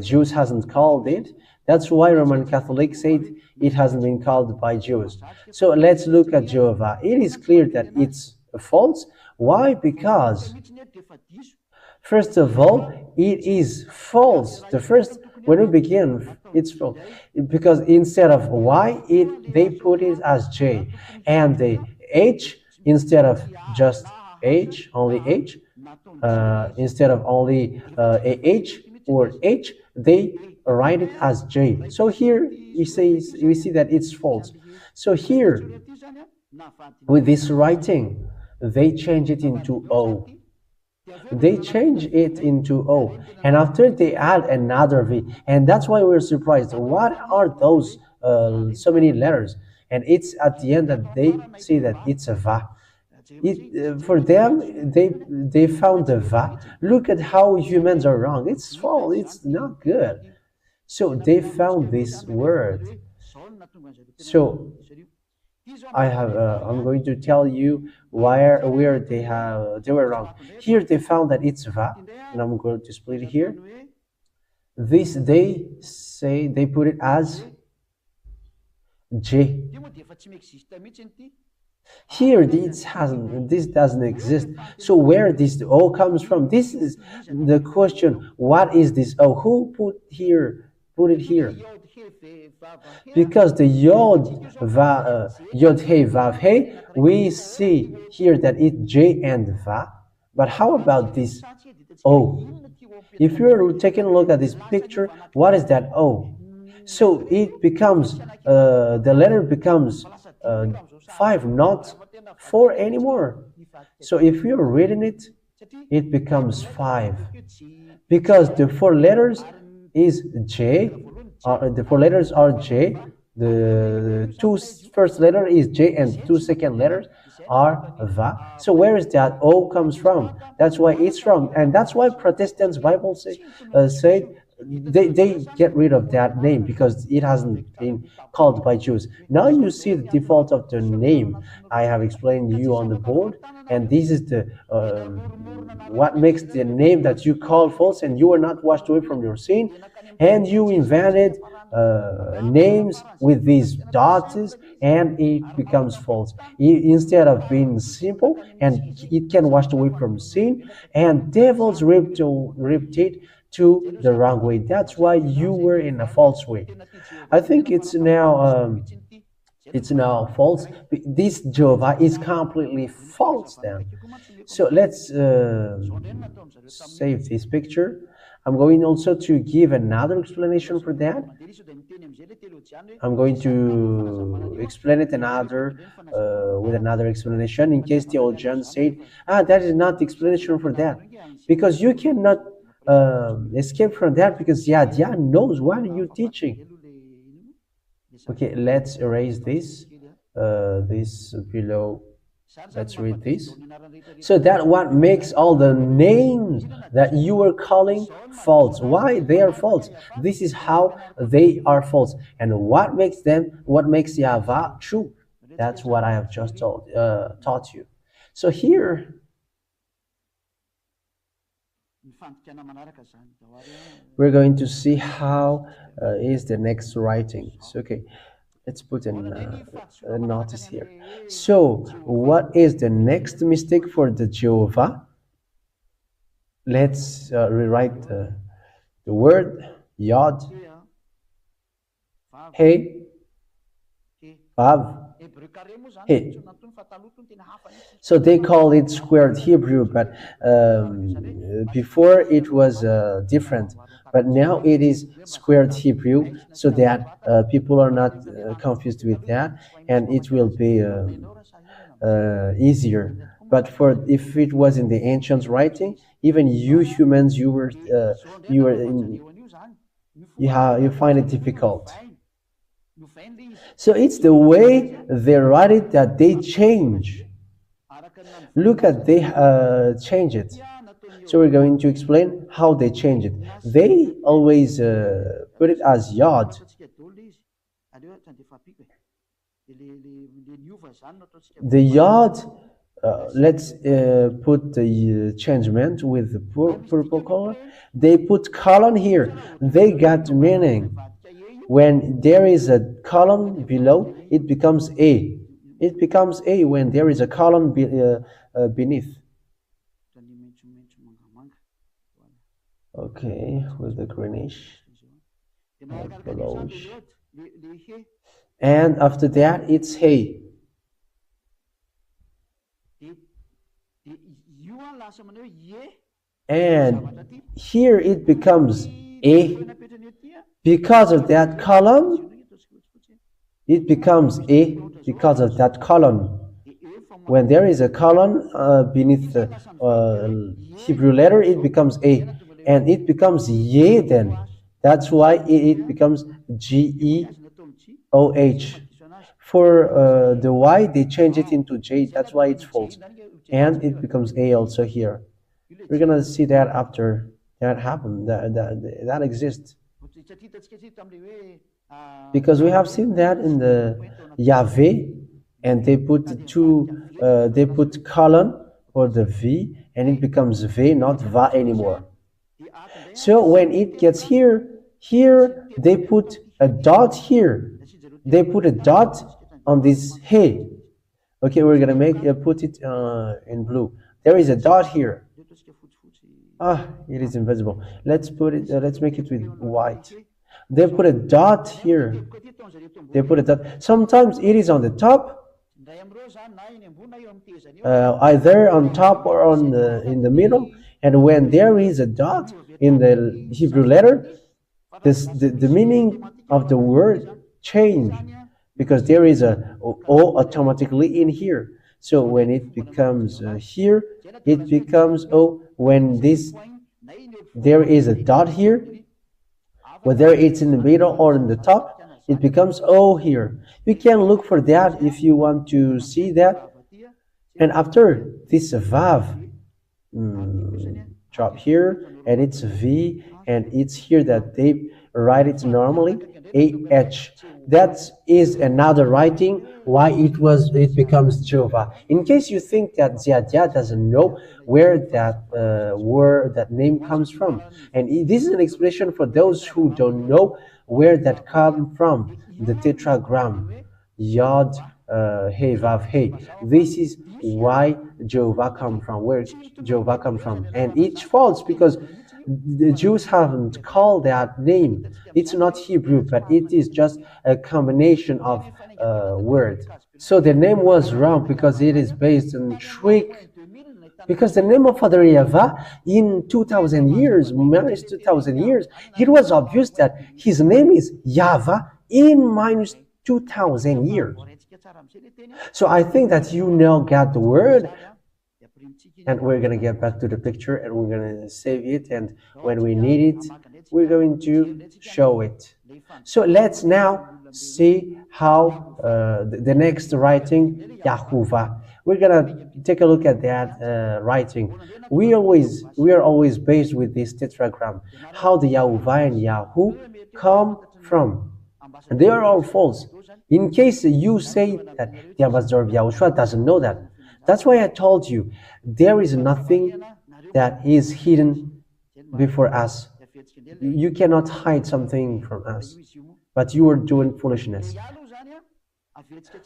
S1: Jews hasn't called it. That's why Roman Catholics said it hasn't been called by Jews. So let's look at Jehovah. It is clear that it's false. Why? Because first of all, it is false. The first, when we begin, it's false. Because instead of Y, they put it as J. And the H, instead of just H, only H, instead of only a H or H, they write it as J. So here we see that it's false. So here, with this writing, they change it into O. They change it into O, and after they add another V, and that's why we're surprised. What are those so many letters? And it's at the end that they see that it's a Va. For them, they found the Va. Look at how humans are wrong. It's false. It's not good. So they found this word. So I'm going to tell you where they were wrong. Here they found that it's Va, and I'm going to split it here. This they say they put it as J. Here this doesn't exist. So where this O comes from? This is the question. What is this O? Who put it here? Because the Yod He Vav He, we see here that it's J and Va. But how about this O? If you're taking a look at this picture, what is that O? So it becomes, the letter becomes 5, not 4 anymore. So if you're reading it, it becomes 5. Because the 4 letters is J the four letters are J. The two first letter is J, and two second letters are Va. So where is that O comes from? That's why it's wrong, and that's why Protestants Bible say they get rid of that name because it hasn't been called by Jews. Now you see the default of the name. I have explained to you on the board, and this is the what makes the name that you call false, and you are not washed away from your sin, and you invented names with these dots, and it becomes false instead of being simple, and it can wash away from sin, and devils ripped it to the wrong way. That's why you were in a false way. I think it's now false. This Jehovah is completely false then. So let's save this picture. I'm going also to give another explanation for that. I'm going to explain it with another explanation in case the old John said, that is not the explanation for that. Because you cannot escape from that because Yah knows what are you teaching. Okay, let's erase this. This below. Let's read this. So that what makes all the names that you were calling false. Why they are false? This is how they are false. And what makes YAHVAH true? That's what I have just taught you. So here, we're going to see how is the next writing. So, okay. Let's put a notice here. So, what is the next mistake for the Jehovah? Let's rewrite the word Yod, He, Vav, He. So they call it squared Hebrew, but before it was different. But now it is squared Hebrew, so that people are not confused with that, and it will be easier. But if it was in the ancient writing, even you humans, you find it difficult. So it's the way they write it that they change. Look at they change it. So we're going to explain how they change it. They always put it as Yod. The Yod, let's put the changement with the purple color. They put colon here. They got meaning. When there is a column below, it becomes A. It becomes A when there is a column beneath. Okay, with the greenish, yellowish. And after that, it's Hey. And here it becomes A. Because of that column, it becomes A because of that column. When there is a column beneath the Hebrew letter, it becomes A. And it becomes Ye then. That's why it becomes Geoh. For the Y, they change it into J. That's why it's false. And it becomes A also here. We're going to see that after that happened. That exists. Because we have seen that in the YAHVAH, and they put they put colon for the V, and it becomes V, not Va anymore. So when it gets here they put a dot here. They put a dot on this He. Okay, we're gonna put it in blue. There is a dot here. It is invisible. Let's put it. Let's make it with white. They put a dot here. They put a dot. Sometimes it is on the top, either on top or in the middle. And when there is a dot in the Hebrew letter, the meaning of the word change because there is a O automatically in here. So when it becomes here, it becomes O. When there is a dot here, Whether it's in the middle or in the top, it becomes O here. You can look for that if you want to see that. And after this Vav drop here, and it's V, and it's here that they write it normally, AH. That is another writing why it becomes Jehovah. In case you think that Ziadia doesn't know where that word, that name comes from, and this is an explanation for those who don't know where that comes from, the tetragram, Yod, Hey, Vav, Hey. This is why Jehovah come from, where Jehovah come from. And it's false because the Jews haven't called that name. It's not Hebrew, but it is just a combination of words. So the name was wrong because it is based on trick. Because the name of Father YAHVAH in 2000 years, minus 2000 years, it was obvious that his name is YAHVAH in minus 2000 years. So I think that you now got the word, and we're going to get back to the picture and we're going to save it, and when we need it, we're going to show it. So let's now see how the next writing, YAHVAH. We're gonna take a look at that writing. We are always based with this tetragram, how the YAHVAH and Yahu come from. They are all false. In case you say that the ambassador of YAHOSHUAH doesn't know that, that's why I told you there is nothing that is hidden before us. You cannot hide something from us, but you are doing foolishness.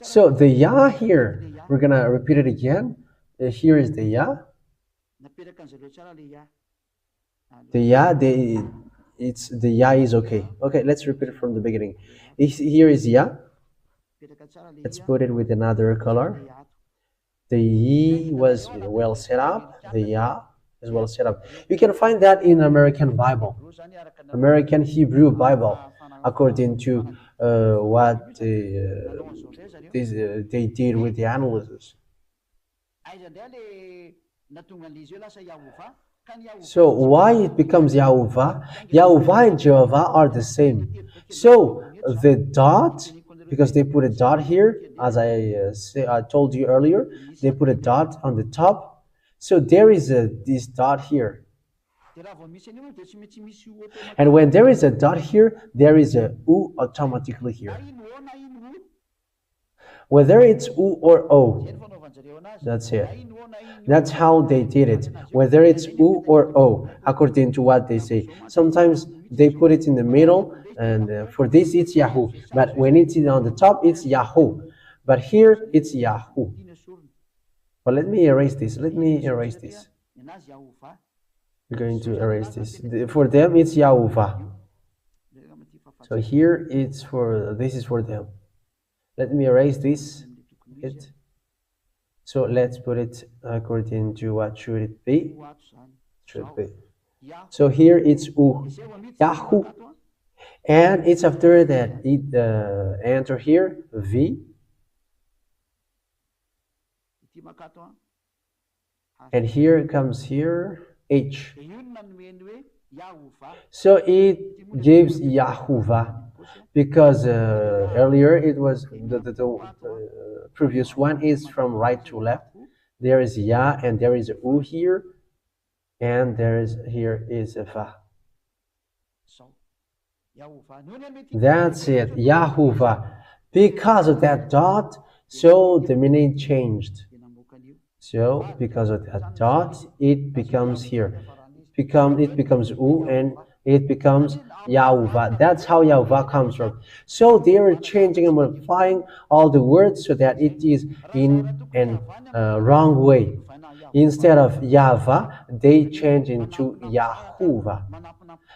S1: So the Yah here, we're gonna repeat it again. Here is the Yah. The Yah, the Yah is okay. Okay, let's repeat it from the beginning. Here is Yah. Let's put it with another color. The Yi was well set up. The Yah is well set up. You can find that in American Bible, American Hebrew Bible, according to what they did with the analysis. So why it becomes YAHVAH? YAHVAH and Jehovah are the same. So the dot, because they put a dot here, as I told you earlier, they put a dot on the top. So there is this dot here. And when there is a dot here, there is a U automatically here. Whether it's U or O, that's it. That's how they did it. Whether it's U or O, according to what they say. Sometimes they put it in the middle, and for this it's Yahu. But when it's on the top, it's Yahu. But here it's Yahu. But let me erase this. Let me erase this. We're going to erase this. For them, it's YAHVAH. So here it's for, this is for them. Let me erase this. So let's put it according to what should it be. Should be. So here it's U, Yahu, and it's after that it enter here V, and here comes here H. So it gives YAHVAH, because earlier it was the previous one is from right to left. There is Yah and there is a U here, and here is a Va. That's it, YAHVAH. Because of that dot, so the meaning changed. So because of that dot, it becomes here. It becomes U and it becomes YAHVAH. That's how YAHVAH comes from. So they are changing and modifying all the words so that it is in a wrong way. Instead of YAHVAH, they change into YAHVAH.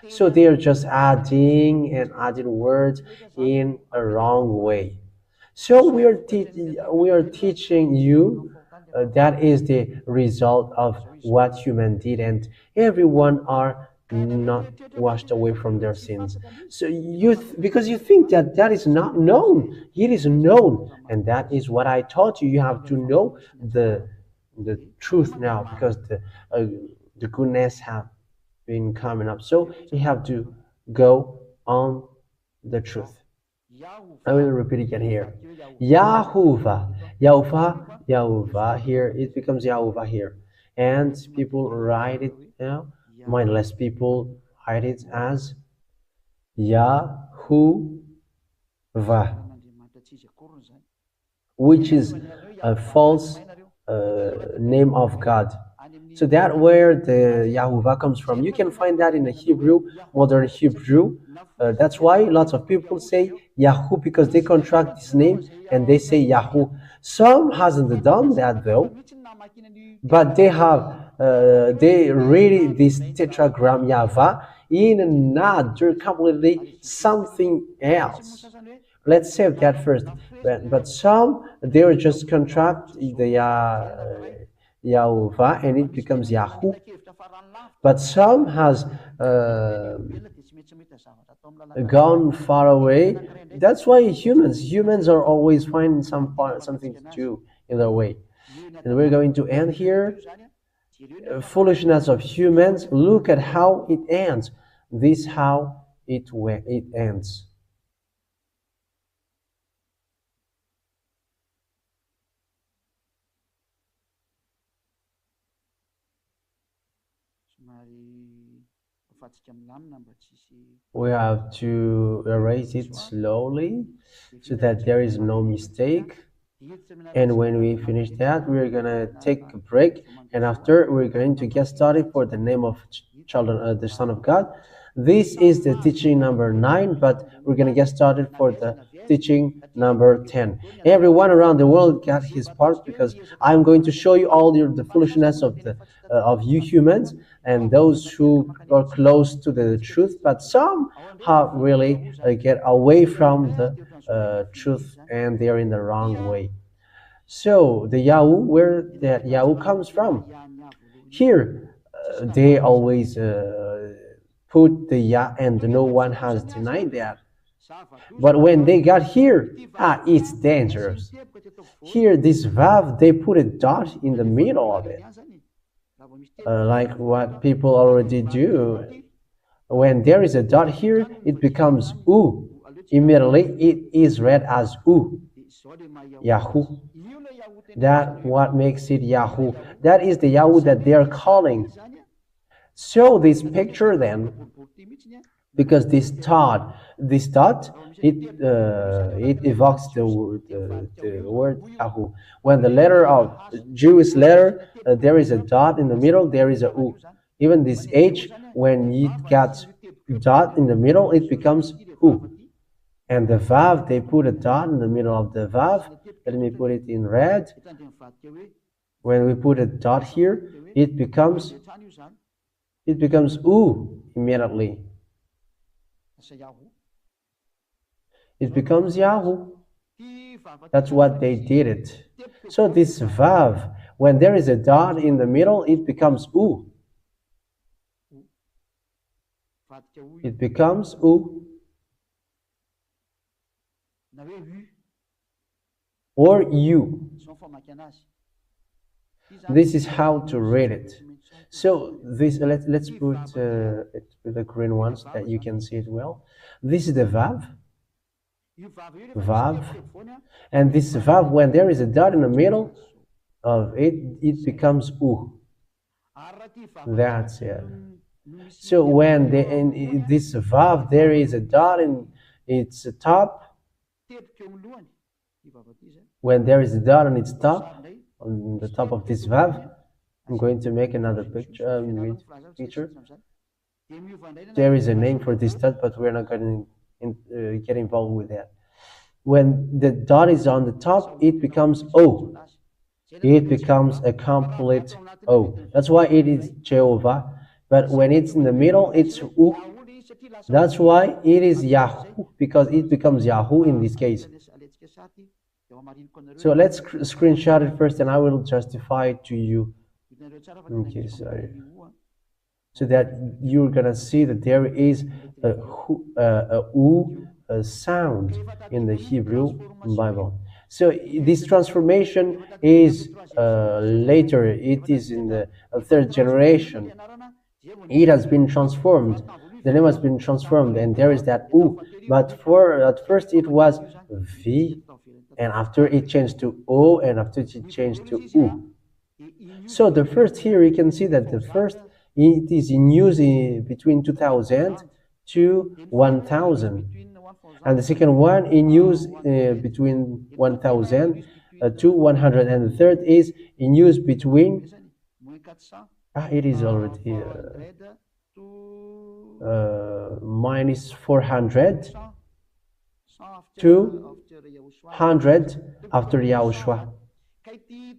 S1: So they are just adding and adding words in a wrong way. So we are teaching you that is the result of what human did, and everyone are not washed away from their sins. So because you think that that is not known, it is known, and that is what I taught you. You have to know the truth now, because the goodness have been coming up. So you have to go on the truth. I will repeat again here. Yahovah, Yahovah, Yahovah. Here it becomes Yahovah here, and people write it. Mindless people write it as Yahovah, which is a false name of God. So that's where the Yahovah comes from. You can find that in the Hebrew, modern Hebrew. That's why lots of people say Yahoo because they contract this name and they say Yahoo. Some hasn't done that though, but they read this tetragram Yahavah in another completely something else. Let's save that first. But some they will just contract the Yahovah and it becomes Yahoo. But some has gone far away. That's why humans are always finding something to do in their way. And we're going to end here. Foolishness of humans. Look at how it ends. This how it ends. We have to erase it slowly so that there is no mistake. And when we finish that, we're gonna take a break, and after we're going to get started for the name of children, the Son of God. This is the teaching number 9, but we're gonna get started for the teaching number 10. Everyone around the world got his part, because I'm going to show you all the foolishness of you humans and those who are close to the truth, but some have really get away from the truth and they are in the wrong way. So the Yahoo, where that Yahoo comes from? Here, they always put the Yah, and no one has denied that. But when they got here, it's dangerous. Here, this Vav, they put a dot in the middle of it, like what people already do. When there is a dot here, it becomes U. Immediately, it is read as U. Yahoo. That what makes it Yahoo. That is the Yahoo that they are calling. So this picture then, because this dot, it evokes the word Yahoo. When the letter of Jewish letter, there is a dot in the middle, there is a U. Even this H, when it gets dot in the middle, it becomes U. And the Vav, they put a dot in the middle of the Vav. Let me put it in red. When we put a dot here, it becomes U immediately. It becomes Yahoo. That's what they did it. So this Vav, when there is a dot in the middle, it becomes U. It becomes U. Or U. This is how to read it. So this let's put it with the green ones so that you can see it well. This is the Vav, and this Vav, when there is a dot in the middle of it, it becomes U. That's it. So when in this Vav there is a dot in its top, when there is a dot on its top, on the top of this Vav, I'm going to make another picture. There is a name for this dot, but we're not going to get involved with that. When the dot is on the top, it becomes O. It becomes a complete O. That's why it is Jehovah. But when it's in the middle, it's U. That's why it is Yahoo, because it becomes Yahoo in this case. So let's screenshot it first, and I will justify it to you. Okay, sorry. So that you're gonna see that there is a U sound in the Hebrew Bible. So this transformation is later. It is in the third generation. It has been transformed The name has been transformed, and there is that U. But for at first it was V, and after it changed to O, and after it changed to U. So the first here, you can see that the first, it is in use between 2000 to 1000. And the second one in use between 1000 to 100. And the third is in use between, it is already minus 400 to 100 after Yahushua.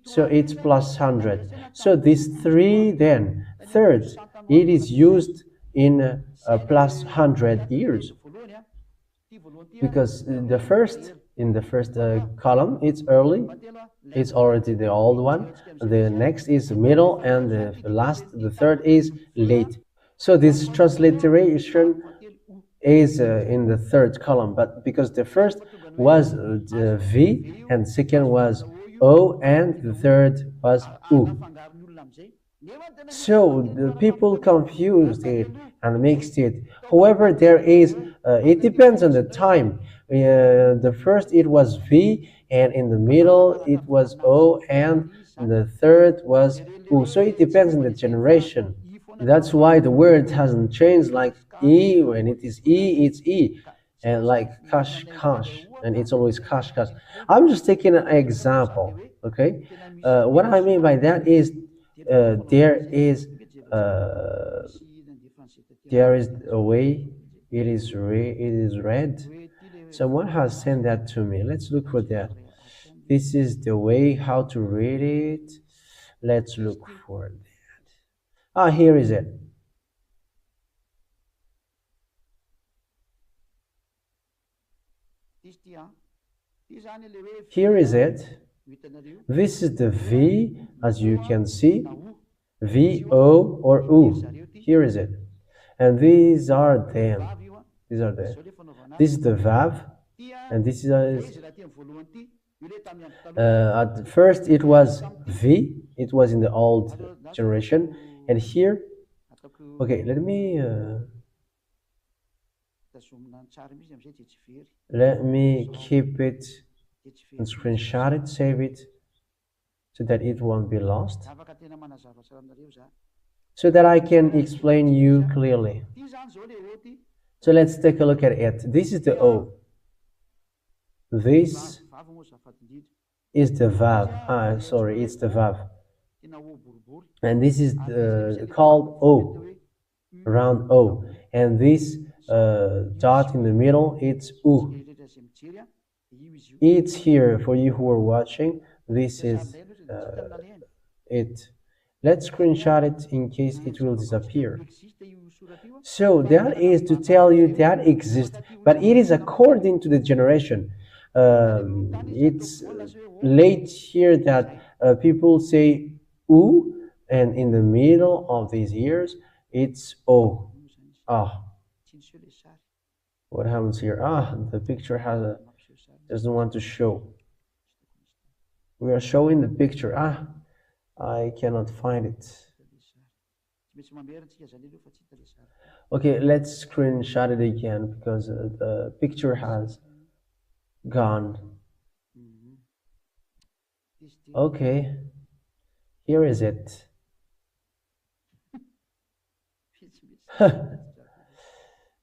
S1: So it's plus 100. So these three then, third, it is used in plus 100 years. Because in the first column, it's early, it's already the old one. The next is middle, and the third is late. So this transliteration is in the third column, but because the first was V, and second was O, and the third was U. So the people confused it and mixed it. However, there is, it depends on the time. The first it was V, and in the middle it was O, and the third was U. So it depends on the generation. That's why the word hasn't changed, like E, when it is E, it's E. And like kash, kash, and it's always kash, kash. I'm just taking an example, okay? What I mean by that is there is a way it is read. Someone has sent that to me. Let's look for that. This is the way how to read it. Let's look for that. Here is it. Here is it. This is the V, as you can see, V, O, or U. Here is it. And these are them. These are them. This is the VAV, and this is at first it was V. It was in the old generation, and here, okay, let me keep it and screenshot it, save it, so that it won't be lost, so that I can explain you clearly. So let's take a look at it. This is the O. This is the VAV. Sorry, it's the VAV. And this is called O, round O. And this dot in the middle, it's U. It's here for you who are watching. This is it. Let's screenshot it in case it will disappear. So that is to tell you that exists, but it is according to the generation. It's late here that people say U, and in the middle of these years, it's O. What happens here? The picture doesn't want to show. We are showing the picture. I cannot find it. Okay, let's screenshot it again because the picture has gone. Okay, here is it.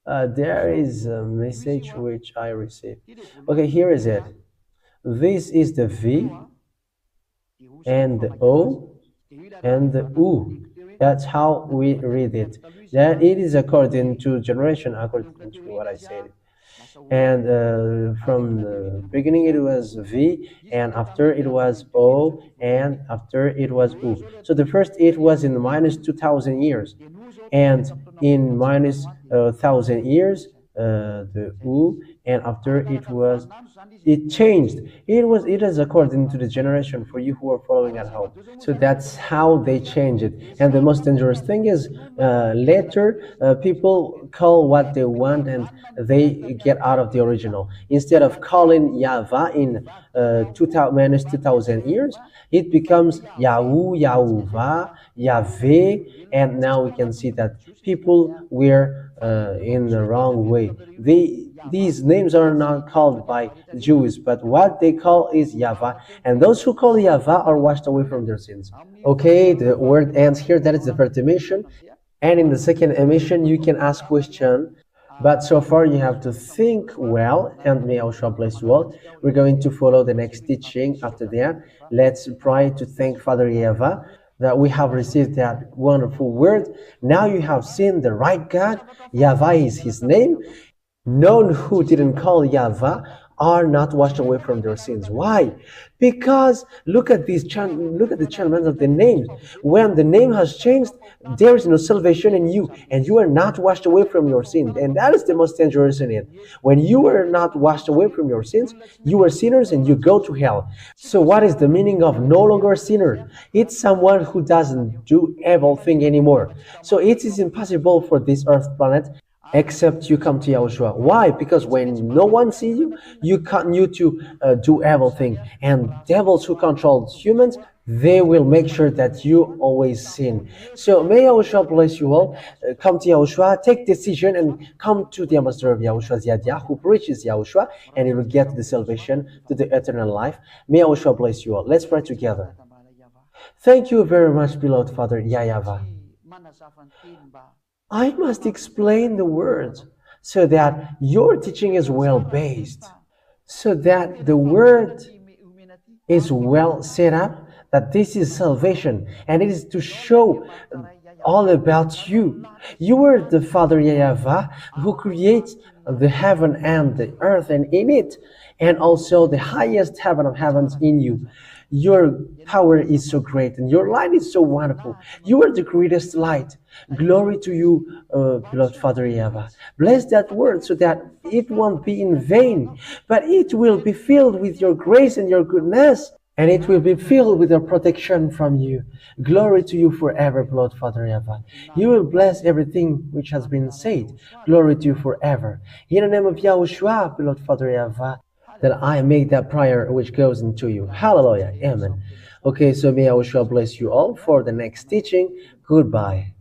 S1: There is a message which I received. Okay, here is it. This is the V and the O and the U. That's how we read it. That it is according to generation, according to what I said. And from the beginning it was V, and after it was O, and after it was U. So the first it was in minus 2000 years, and in minus 1000 years the U, and after it changed. It is according to the generation for you who are following at home. So that's how they change it. And the most dangerous thing is later people call what they want and they get out of the original. Instead of calling YAHVAH in 2000 years, it becomes Yahu, Yahovah, Yahweh, and now we can see that people were in the wrong way. These names are not called by Jews, but what they call is YAHVAH, and those who call YAHVAH are washed away from their sins. Okay, the word ends here. That is the first emission, and in the second emission you can ask question. But so far you have to think well, and may YAHOSHUAH bless you all. We're going to follow the next teaching after that. Let's pray to thank Father YAHVAH that we have received that wonderful word. Now you have seen the right God. YAHVAH is his name. None who didn't call YAHVAH are not washed away from their sins. Why? Because look at the changement of the names. When the name has changed, there is no salvation in you, and you are not washed away from your sins. And that is the most dangerous in it. When you are not washed away from your sins, you are sinners and you go to hell. So what is the meaning of no longer a sinner? It's someone who doesn't do evil thing anymore. So it is impossible for this earth planet except you come to YAHOSHUAH. Why? Because when no one sees you, you continue to do everything. And devils who control humans, they will make sure that you always sin. So may YAHOSHUAH bless you all. Come to YAHOSHUAH, take decision and come to the ambassador of YAHOSHUAH, Ziyadia, who preaches YAHOSHUAH, and you will get the salvation to the eternal life. May YAHOSHUAH bless you all. Let's pray together. Thank you very much, beloved Father YAHVAH. I must explain the words so that your teaching is well based, so that the word is well set up, that this is salvation, and it is to show all about you. You are the Father YAHVAH who creates the heaven and the earth and in it, and also the highest heaven of heavens in you. Your power is so great and your light is so wonderful. You are the greatest light. Glory to you, beloved Father YAHVAH. Bless that word so that it won't be in vain, but it will be filled with your grace and your goodness, and it will be filled with your protection from you. Glory to you forever, beloved Father YAHVAH. You will bless everything which has been said. Glory to you forever. In the name of YAHOSHUAH, beloved Father YAHVAH, that I make that prayer which goes into you. Hallelujah. Amen. Okay, so may YAHOSHUAH bless you all for the next teaching. Goodbye.